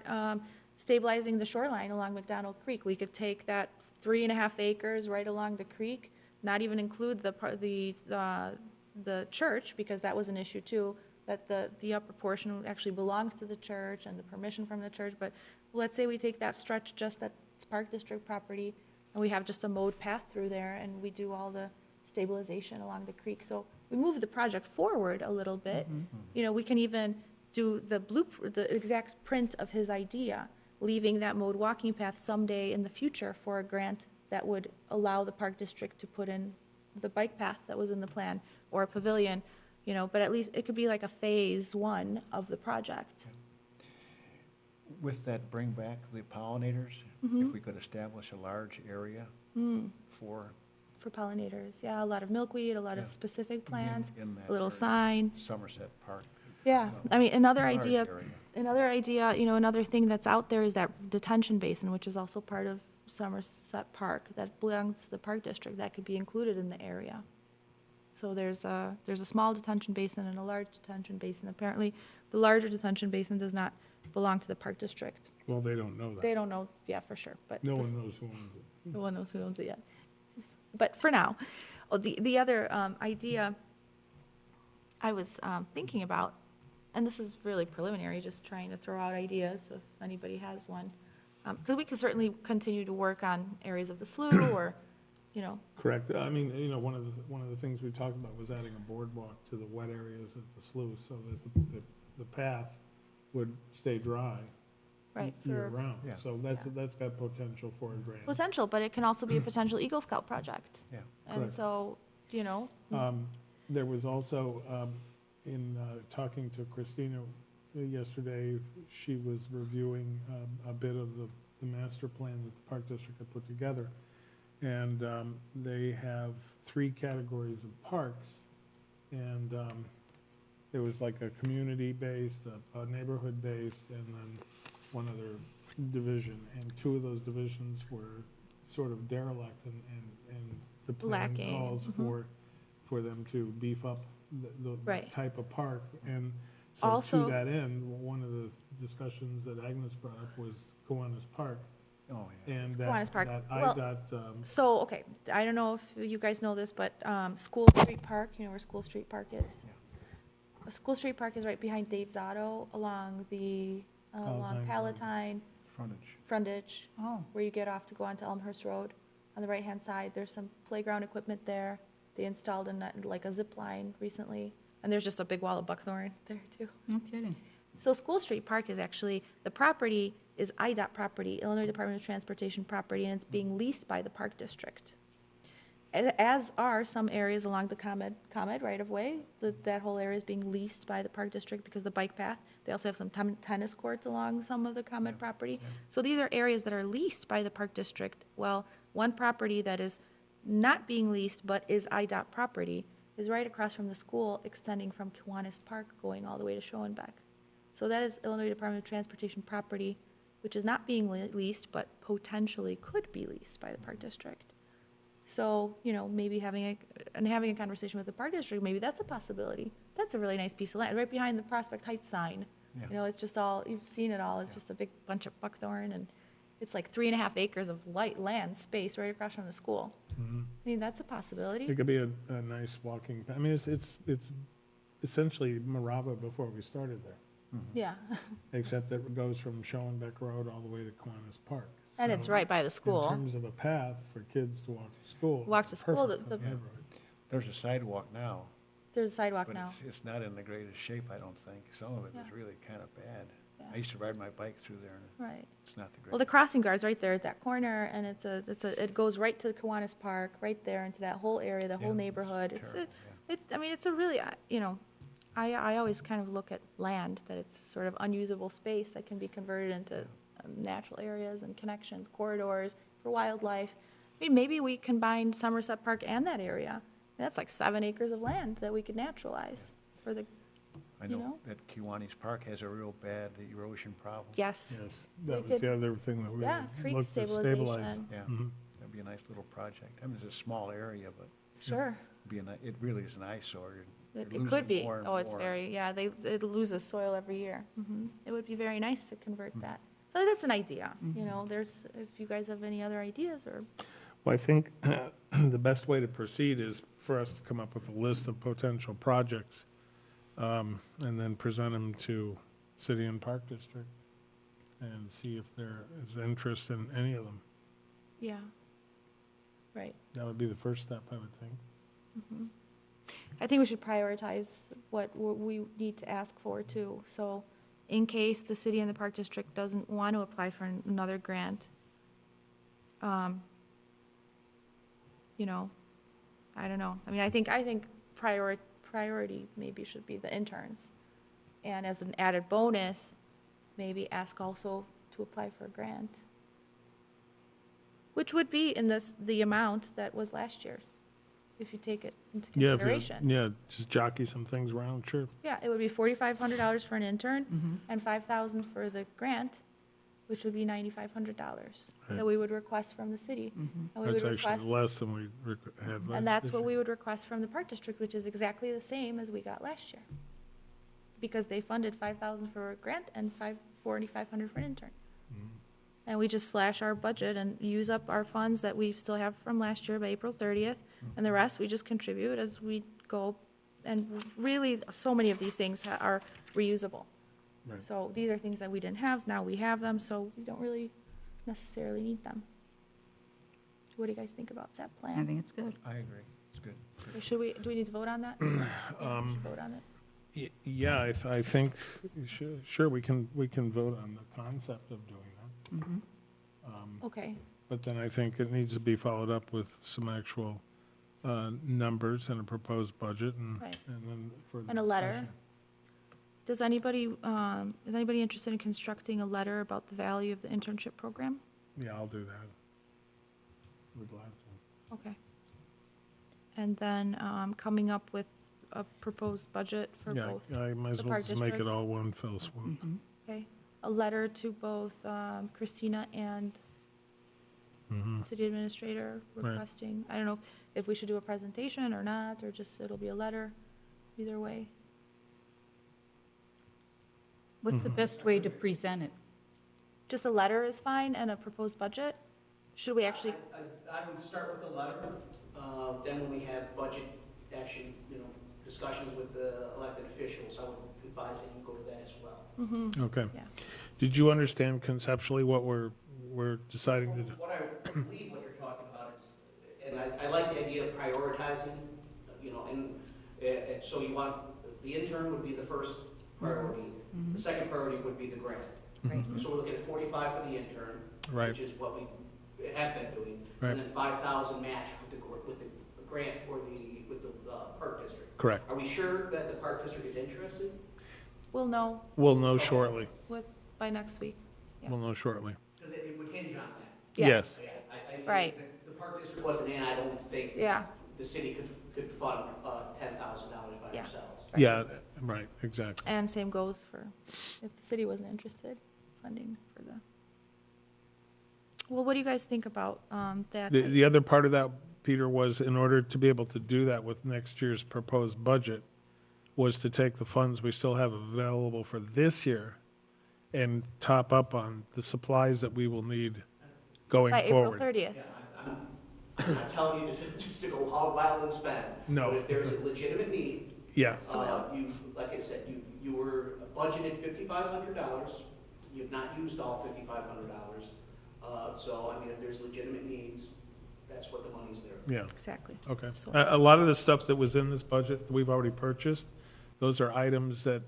stabilizing the shoreline along McDonald Creek. We could take that 3.5 acres right along the creek, not even include the church, because that was an issue too, that the upper portion actually belongs to the church and the permission from the church. But let's say we take that stretch, just that's Park District property, and we have just a mowed path through there, and we do all the stabilization along the creek. So we move the project forward a little bit. We can even do the exact print of his idea, leaving that mowed walking path someday in the future for a grant that would allow the Park District to put in the bike path that was in the plan, or a pavilion, but at least it could be like a phase 1 of the project. With that, bring back the pollinators, if we could establish a large area for pollinators, yeah, a lot of milkweed, a lot of Yeah. specific plants, in that a little area. sign. Somerset Park. Yeah, I mean, another Large idea, area. another thing that's out there is that detention basin, which is also part of Somerset Park, that belongs to the Park District, that could be included in the area. So there's a small detention basin and a large detention basin. Apparently, the larger detention basin does not belong to the Park District. Well, they don't know that. They don't know, yeah, for sure, but. No this- one knows who owns it. No one knows who owns it yet. But for now, the other idea I was thinking about, and this is really preliminary, just trying to throw out ideas if anybody has one, because we could certainly continue to work on areas of the slough or, Correct. I mean, one of the things we talked about was adding a boardwalk to the wet areas of the slough so that the path would stay dry right, year for round. Yeah. So that's got potential for a grant. potential, but it can also be a potential Eagle Scout project. Yeah. And Correct. so, There was also, in talking to Christina yesterday, she was reviewing a bit of the master plan that the Park District had put together. And they have 3 categories of parks. And there was like a community-based, a neighborhood-based, and then one other division. And 2 of those divisions were sort of derelict, and the plan Lacking. calls for them to beef up the Right. type of park. And so Also- to that end, one of the discussions that Agnes brought up was Kiwanis Park. Oh, yeah. And Kiwanis Park. that Well- IDOT, So, okay, I don't know if you guys know this, but School Street Park, you know where School Street Park is? School Street Park is right behind Dave's Auto along Palatine. Palatine Frontage. frontage, Oh, where you get off to go onto Elmhurst Road. On the right-hand side, there's some playground equipment there. They installed like a zip line recently, and there's just a big wall of buckthorn there too. no kidding. So School Street Park is actually, the property is IDOT property, Illinois Department of Transportation property, and it's being leased by the Park District. As are some areas along the ComEd right-of-way. That whole area is being leased by the Park District because the bike path. They also have some tennis courts along some of the ComEd property. So these are areas that are leased by the Park District. Well, one property that is not being leased but is IDOT property is right across from the school, extending from Kiwanis Park, going all the way to Schoenbeck. So that is Illinois Department of Transportation property, which is not being leased, but potentially could be leased by the Park District. So, maybe having a conversation with the Park District, maybe that's a possibility. That's a really nice piece of land, right behind the Prospect Heights sign. Yeah. It's just all, you've seen it all, it's just a big bunch of buckthorn, and it's like 3.5 acres of light land space right across from the school. I mean, that's a possibility. it could be a nice walking, I mean, it's essentially Marava before we started there, Yeah, except that it goes from Schoenbeck Road all the way to Kiwanis Park. and it's So, right by the In school. terms of a path for kids to walk to school. Walk to it's school, perfect the- on neighborhood. There's a sidewalk now, There's a sidewalk but now. it's not in the greatest shape, I don't think. Some of it is Yeah. really kind of bad. Yeah. I used to ride my bike through there, and right. it's not the Well, the greatest. crossing guard's right there at that corner, and it goes right to Kiwanis Park, right there into that whole area, the Yeah, whole it's neighborhood. terrible, I mean, it's a really, I always kind of look at land, that it's sort of unusable space that can be converted into natural areas and connections, corridors for wildlife. I mean, maybe we combine Somerset Park and that area. That's like 7 acres of land that we could naturalize for the, I you know know? that Kiwanis Park has a real bad erosion problem. yes. Yes, We that was the could- other thing that we Yeah, creek looked to stabilize. stabilization. Yeah, Mhm. that'd be a nice little project. I mean, it's a small area, but Sure. it really is an eyesore. You're It losing could be. more and Oh, it's more. very, yeah, it loses soil every year. It would be very nice to convert that. So that's an idea, if you guys have any other ideas or, Well, I think the best way to proceed is for us to come up with a list of potential projects, and then present them to City and Park District and see if there is interest in any of them. yeah. Right. That would be the first step, I would think. I think we should prioritize what we need to ask for too. So in case the city and the park district doesn't want to apply for another grant, I don't know. I mean, I think priority maybe should be the interns. And as an added bonus, maybe ask also to apply for a grant, which would be in the amount that was last year, if you take it into Yeah, consideration. yeah, just jockey some things around, sure. Yeah, it would be $4,500 for an intern and $5,000 for the grant, which would be $9,500 that Right. we would request from the city. And we That's would actually request, less than we had last. and that's this what year. we would request from the park district, which is exactly the same as we got last year. Because they funded $5,000 for a grant and $4,500 for an intern. And we just slash our budget and use up our funds that we still have from last year by April 30th, and the rest we just contribute as we go. And really, so many of these things are reusable. Right. So these are things that we didn't have, now we have them, so we don't really necessarily need them. What do you guys think about that I plan? think it's good. I agree. It's good. Do we need to vote on that? Yeah, we should vote on it. Yeah, I think, sure, we can vote on the concept of doing that. Okay, But then I think it needs to be followed up with some actual numbers and a proposed budget Right. and then further And a letter. discussion. is anybody interested in constructing a letter about the value of the internship program? Yeah, I'll do that. We're glad to. Okay. And then, coming up with a proposed budget for Yeah, both, I might as the well park just make it district. all one fell swoop. okay? A letter to both, Christina and city administrator Right. requesting, I don't know if we should do a presentation or not, or just, it'll be a letter, either way. What's the best way to present it? Just a letter is fine, and a proposed budget? Should we actually, I would start with the letter, then when we have budget action, discussions with the elected officials, I would advise that you go to that as well. Okay. Yeah. Did you understand conceptually what we're deciding to do? What I believe what you're talking about is, and I like the idea of prioritizing, and so you want, the intern would be the first priority. The second priority would be the grant. Right. So we're looking at 45 for the intern, Right. which is what we have been doing. Right. And then 5,000 match with the grant with the park district. Correct. Are we sure that the park district is interested? we'll know We'll know shortly. by next week. Yeah. We'll know shortly. Because it would hinge on that. Yes. So, yeah, I Right. if the park district wasn't in, I don't think Yeah. the city could fund $10,000 by Yeah. ourselves. Right. Yeah, right, exactly. And same goes for, if the city wasn't interested, funding for the, well, what do you guys think about that? The other part of that, Peter, was in order to be able to do that with next year's proposed budget, was to take the funds we still have available for this year and top up on the supplies that we will need going By April forward. 30th? Yeah, I'm not telling you just to go hog wild and spend. No. But if there's a legitimate need, Yeah, like I said, you were budgeted $5,500. You've not used all $5,500. So, I mean, if there's legitimate needs, that's what the money's there for. yeah, Exactly. okay. So- A lot of the stuff that was in this budget that we've already purchased, those are items that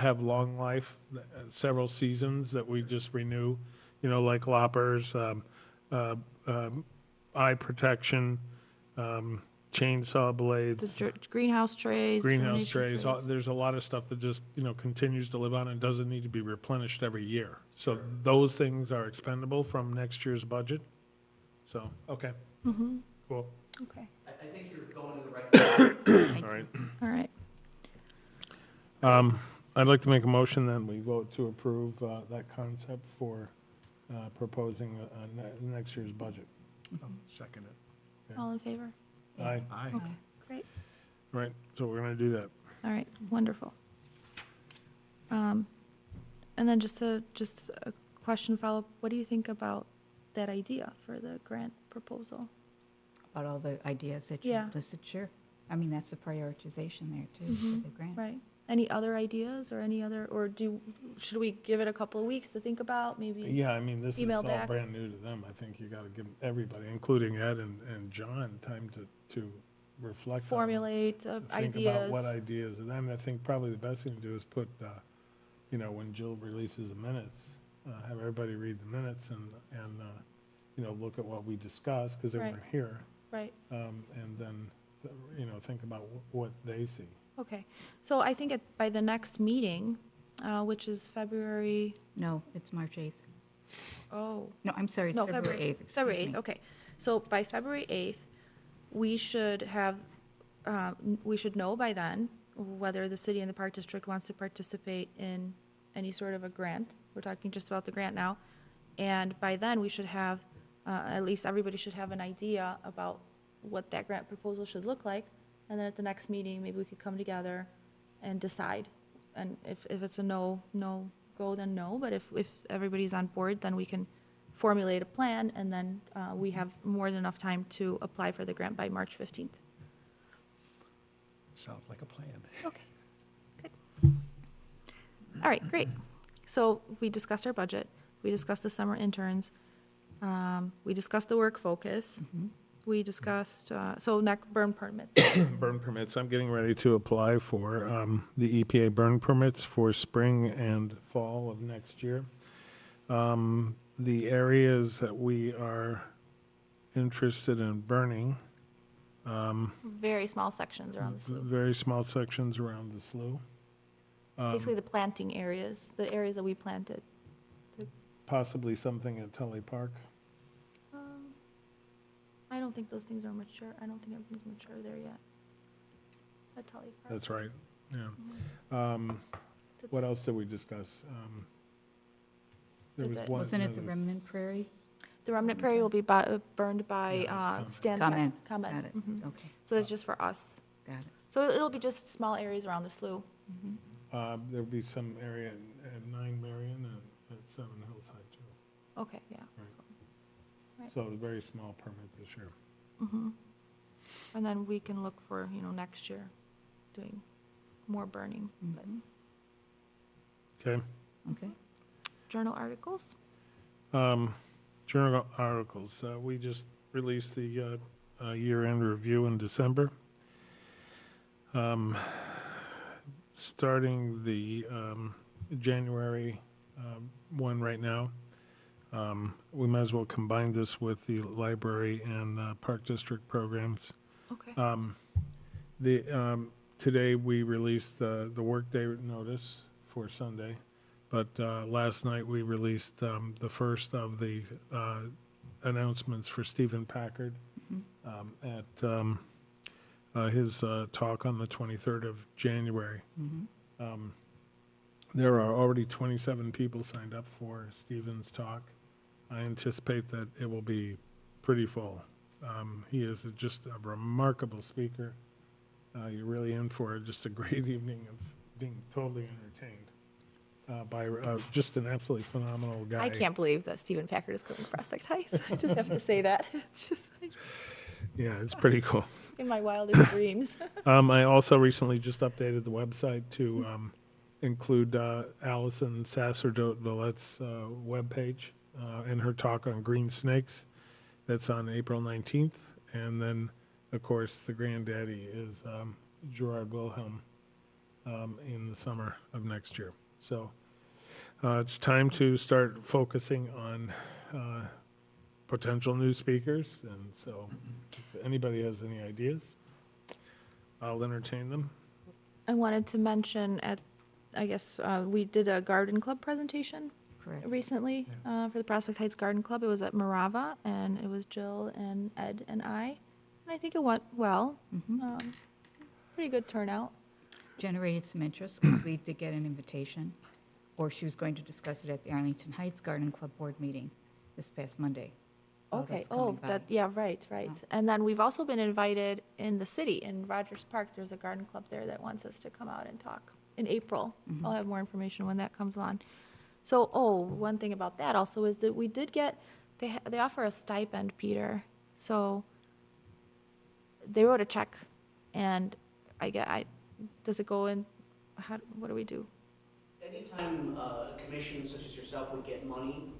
have long life, several seasons that we just renew, like loppers, eye protection, chainsaw blades, The greenhouse trays. greenhouse germination trays. There's a lot of stuff that just, continues to live on and doesn't need to be replenished every year. So those things are expendable from next year's budget. So, okay. Cool. Okay, I think you're going in the right direction. All right. all right. I'd like to make a motion that we vote to approve that concept for proposing next year's budget. I'll second it. All in favor? Aye. Aye. Okay, great. Right, so we're going to do that. All right, wonderful. And then just a question follow-up, what do you think about that idea for the grant proposal? About all the ideas that you Yeah. listed, sure. I mean, that's a prioritization there too, for the grant. Right. Any other ideas or any other, or should we give it a couple of weeks to think about, maybe? Yeah, I mean, this is Email all back. brand new to them. I think you got to give everybody, including Ed and John, time to reflect on it. Formulate Think about what ideas. ideas, and then I think probably the best thing to do is put, when Jill releases the minutes, have everybody read the minutes and look at what we discussed, because they Right. weren't here, Right, and then, think about what they see. okay. So I think by the next meeting, which is February, No, it's March 8th. oh. No, I'm sorry, it's No, February 8th, excuse February me. 8th, okay. So by February 8th, we should have, we should know by then whether the city and the park district wants to participate in any sort of a grant. We're talking just about the grant now. And by then, we should have, at least everybody should have an idea about what that grant proposal should look like. And then at the next meeting, maybe we could come together and decide. And if it's a no go, then no. But if everybody's on board, then we can formulate a plan, and then we have more than enough time to apply for the grant by March 15th. Sounds like a plan. Okay, good. All right, great. So we discussed our budget, we discussed the summer interns, we discussed the work focus, we discussed, burn permits. Burn permits, I'm getting ready to apply for the EPA burn permits for spring and fall of next year. The areas that we are interested in burning, Very small sections around the slough. very small sections around the slough, Basically the planting areas, the areas that we planted. possibly something at Tully Park. I don't think those things are mature. I don't think everything's mature there yet. At Tully Park. That's right, yeah. That's- What else did we discuss? There That's was it. one- Wasn't it the there was- remnant prairie? The remnant prairie will be burned by Yeah, it's Stantec. Comment. Comment. Got it, Mhm. okay, So that's just for us. got it. So it'll be just small areas around the slough. There'll be some area at 9 Marion and at 7 Hillside too. Okay, yeah. Right. So a very small permit this year. And then we can look for, next year, doing more burning. But Okay. Okay, Journal articles? Journal articles, we just released the year-end review in December. Starting the January one right now. We might as well combine this with the library and park district programs. Okay. Today, we released the workday notice for Sunday, but last night, we released the first of the announcements for Stephen Packard at his talk on the 23rd of January. There are already 27 people signed up for Stephen's talk. I anticipate that it will be pretty full. He is just a remarkable speaker. You're really in for just a great evening of being totally entertained by just an absolutely phenomenal guy. I can't believe that Stephen Packard is coming to Prospect Heights. I just have to say that. It's just Yeah, it's pretty cool. in my wildest dreams. I also recently just updated the website to include Allison Sacerdote-Villette's webpage and her talk on green snakes. That's on April 19th. And then, of course, the granddaddy is Gerard Wilhelm, in the summer of next year. So it's time to start focusing on potential new speakers, and so if anybody has any ideas, I'll entertain them. I wanted to mention we did a garden club presentation Correct. recently for the Prospect Heights Garden Club. It was at Marava, and it was Jill and Ed and I. And I think it went well. Pretty good turnout. Generated some interest because we did get an invitation, or she was going to discuss it at the Arlington Heights Garden Club Board meeting this past Monday. about Okay, us coming by. right. Yeah. And then we've also been invited in the city, in Rogers Park, there's a garden club there that wants us to come out and talk in April. I'll have more information when that comes on. So, one thing about that also is that we did get, they offer a stipend, Peter. So they wrote a check, and does it go in, what do we do? Anytime a commission such as yourself would get money,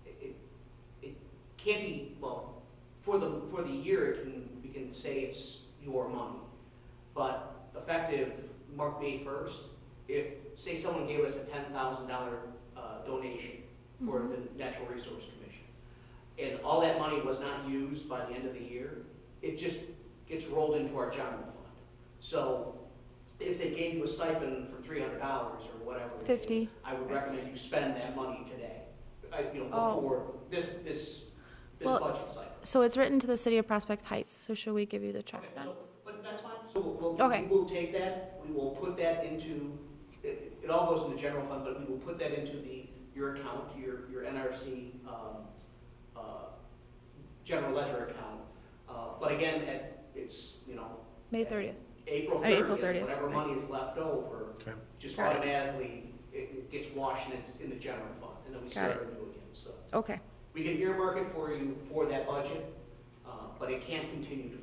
it can't be, well, for the year, we can say it's your money. But effective May 1st, if, say someone gave us a $10,000 donation for the Natural Resource Commission, and all that money was not used by the end of the year, it just gets rolled into our general fund. So if they gave you a stipend for $300 or whatever it is, 50. I would recommend you spend that money today, Oh. before this Well, budget cycle. So it's written to the city of Prospect Heights, so should we give you the check Okay, then? but that's fine. So Okay. we will take that, we will put that into, it all goes in the general fund, but we will put that into your account, your NRC general ledger account. But again, it's, May 30th. April April 30th, 30th, whatever right. money is left over, Okay. just Got it. automatically, it gets washed and it's in the general fund, and then we Got start it. anew again, so. Okay, We can earmark it for you for that budget, but it can't continue to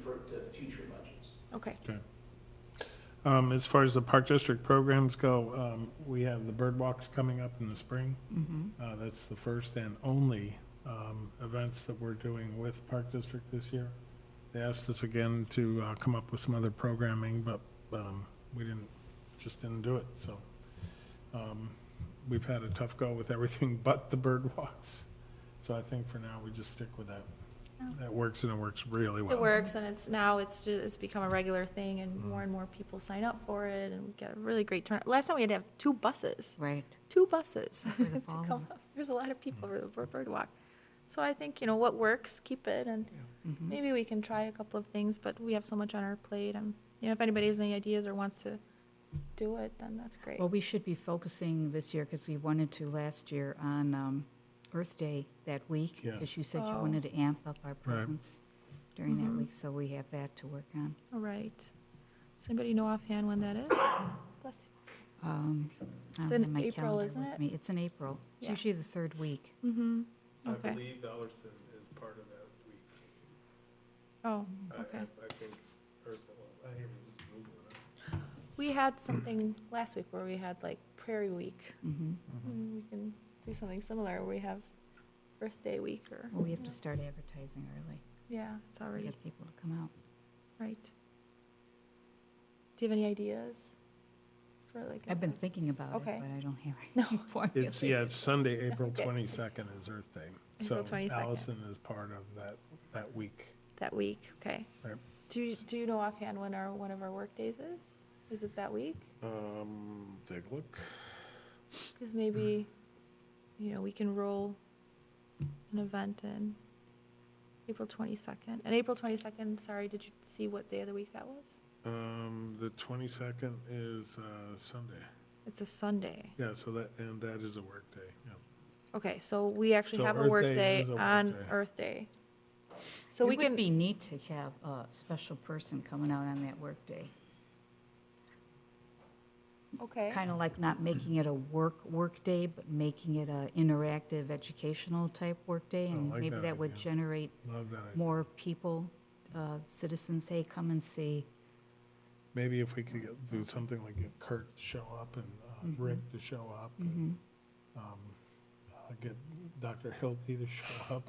future budgets. okay. As far as the Park District programs go, we have the bird walks coming up in the spring. That's the first and only events that we're doing with Park District this year. They asked us again to come up with some other programming, but we just didn't do it, so. We've had a tough go with everything but the bird walks. So I think for now, we just stick with that. That works, and it works really well. It works, and it's become a regular thing, and more people sign up for it, and we get a really great turnout. Last time we had to have 2 buses, Right. 2 buses. For the to fall come one. up. There's a lot of people for bird walk. So I think, what works, keep it, and maybe we can try a couple of things, but we have so much on our plate, and, if anybody has any ideas or wants to do it, then that's great. Well, we should be focusing this year, because we wanted to last year, on Earth Day that week. Yes. Because you said you Oh. wanted to amp up our presence during that week, so we have that to work on. All right. Does anybody know offhand when that is? Bless I don't It's have in my April, calendar isn't with it? me. It's in April. It's Yeah. usually the third week. you. Mm-hmm. I Okay. believe Elliston is part of that week. Oh, okay. I think, I hear me just Googling it. We had something last week where we had like Prairie Week. Mhm. We can do something similar where we have Earth Day Week or. Well, we have to start advertising early. Yeah, it's to already, Get people to come out. right. Do you have any ideas for like? I've been thinking about it, Okay. but I don't have No. any formula. It's Sunday, April Okay. 22nd is Earth Day. April 22nd. So Allison is part of that week. That week, okay. Right. Do you know offhand when one of our work days is? Is it that week? Take a look. Because maybe, we can roll an event in April 22nd. And April 22nd, sorry, did you see what day of the week that was? The 22nd is Sunday. It's a Sunday. Yeah, so that is a work day, yeah. Okay, so we actually So have a Earth work Day day is a work on day. Earth Day. So we It would can, be neat to have a special person coming out on that workday. okay, Kind of like not making it a work day, but making it a interactive educational type workday. I And like maybe that that would idea. generate Love that idea. more people, citizens, hey, come and see. Maybe if we could do something like get Kurt to show up and Rick to show up. and, get Dr. Hilty to show up.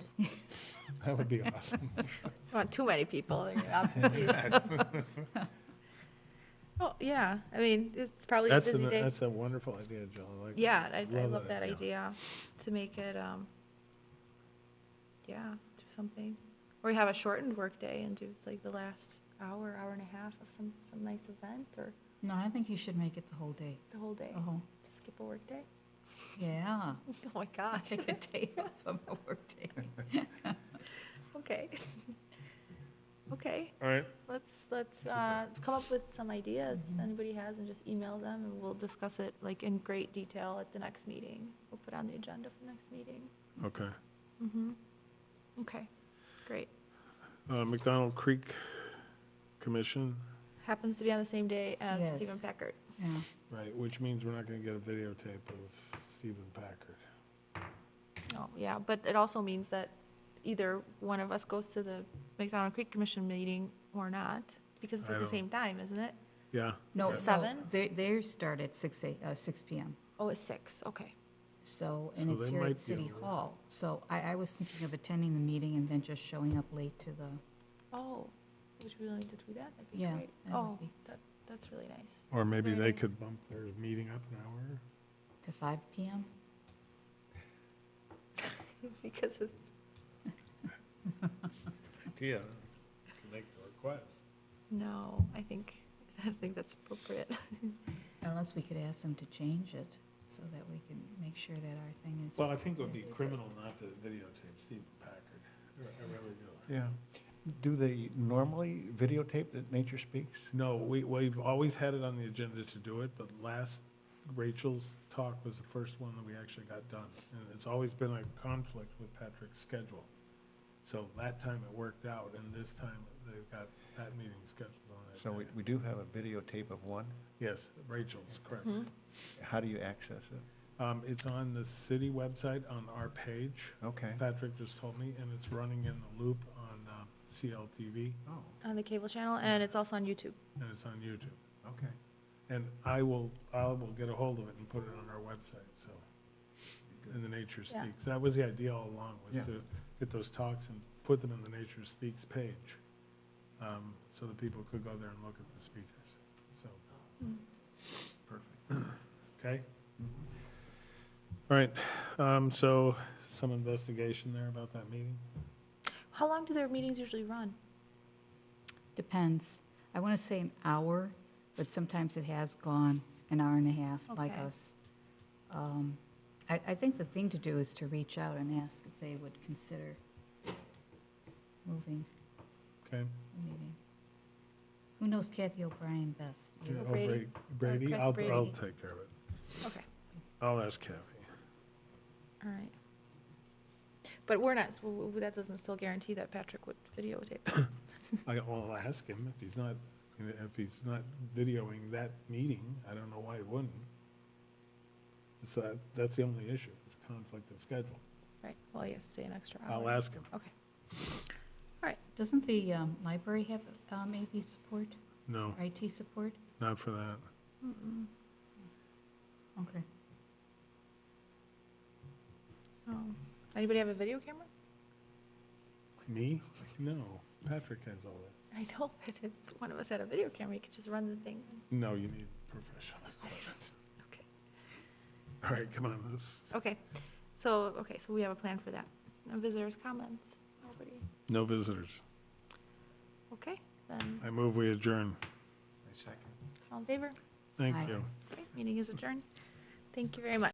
That would be awesome. I want too many people. Oh, yeah, I mean, it's probably a busy day. That's a wonderful idea, Jill. I like. Yeah, I love love that idea. idea, to make it, yeah, do something. Or you have a shortened workday and do, it's like the last hour, hour and a half of some nice event, or No, I think you should make it the whole day. the whole day. Oh, Just skip a workday? yeah. Oh my gosh, Take a day off of a workday. okay. Okay, All right, let's come up with some ideas, anybody has, and just email them, and we'll discuss it like in great detail at the next meeting. We'll put it on the agenda for the next meeting. okay. Mm-hmm. Okay, great. McDonald Creek Commission, Happens to be on the same day as Yes. Stephen Packard. Yeah. right, which means we're not gonna get a videotape of Stephen Packard. Oh, yeah, but it also means that either one of us goes to the McDonald Creek Commission meeting or not, because it's I at the don't- same time, isn't it? Yeah, No, it 7? Theirs start at 6 PM. Oh, it's 6, okay. So, So and it's they here might at be City able to- Hall. So I was thinking of attending the meeting and then just showing up late to the, Oh, would you be willing to do that? That'd be Yeah, great. that would Oh, be- that's really nice. or maybe very they nice. could bump their meeting up an hour. to 5 PM. Because it's, Idea, can make a request. no, I think that's appropriate. Unless we could ask them to change it so that we can make sure that our thing is. Well, I think it would be criminal not to videotape Stephen Packard. I really do. Yeah. Do they normally videotape that Nature Speaks? No, we've always had it on the agenda to do it, but last Rachel's talk was the first one that we actually got done. And it's always been a conflict with Patrick's schedule. So that time it worked out, and this time they've got that meeting scheduled on that So day. we do have a videotape of one. Yes, Rachel's, correct. Mhm. How do you access it? It's on the city website on our page. Okay. Patrick just told me, and it's running in the loop on CLTV, Oh, On the cable channel, and it's also on YouTube. and it's on YouTube. okay. And I will get a hold of it and put it on our website, so, in the Nature Yeah. Speaks. That was the idea all along, was Yeah. to get those talks and put them in the Nature Speaks page, so that people could go there and look at the speakers, so, Perfect. okay? All right, so some investigation there about that meeting? How long do their meetings usually run? Depends. I want to say an hour, but sometimes it has gone an hour and a half, like Okay. us. I think the thing to do is to reach out and ask if they would consider moving Okay? the meeting. Who knows Kathy O'Brien best? You? Yeah, Or Brady? Brady, Kathy I'll Brady. take care of it. Okay, I'll ask Kathy. all right. But we're not, that doesn't still guarantee that Patrick would videotape. I'll ask him if he's not videoing that meeting, I don't know why he wouldn't. So that's the only issue, is conflict of schedule. Right, well, yes, stay an extra hour. I'll ask him. Okay. Doesn't the library have AV support, No, or IT support? not for that. Okay. Anybody have a video camera? Me? No, Patrick has all that. I know, but if one of us had a video camera, you could just run the thing. No, you need professional equipment. Okay. All right, come on, let's, Okay, so we have a plan for that. No visitors' comments? Nobody? no visitors. Okay, then, I move we adjourn. My second. all in favor? Thank Aye. you. Okay, meeting is adjourned. Thank you very much.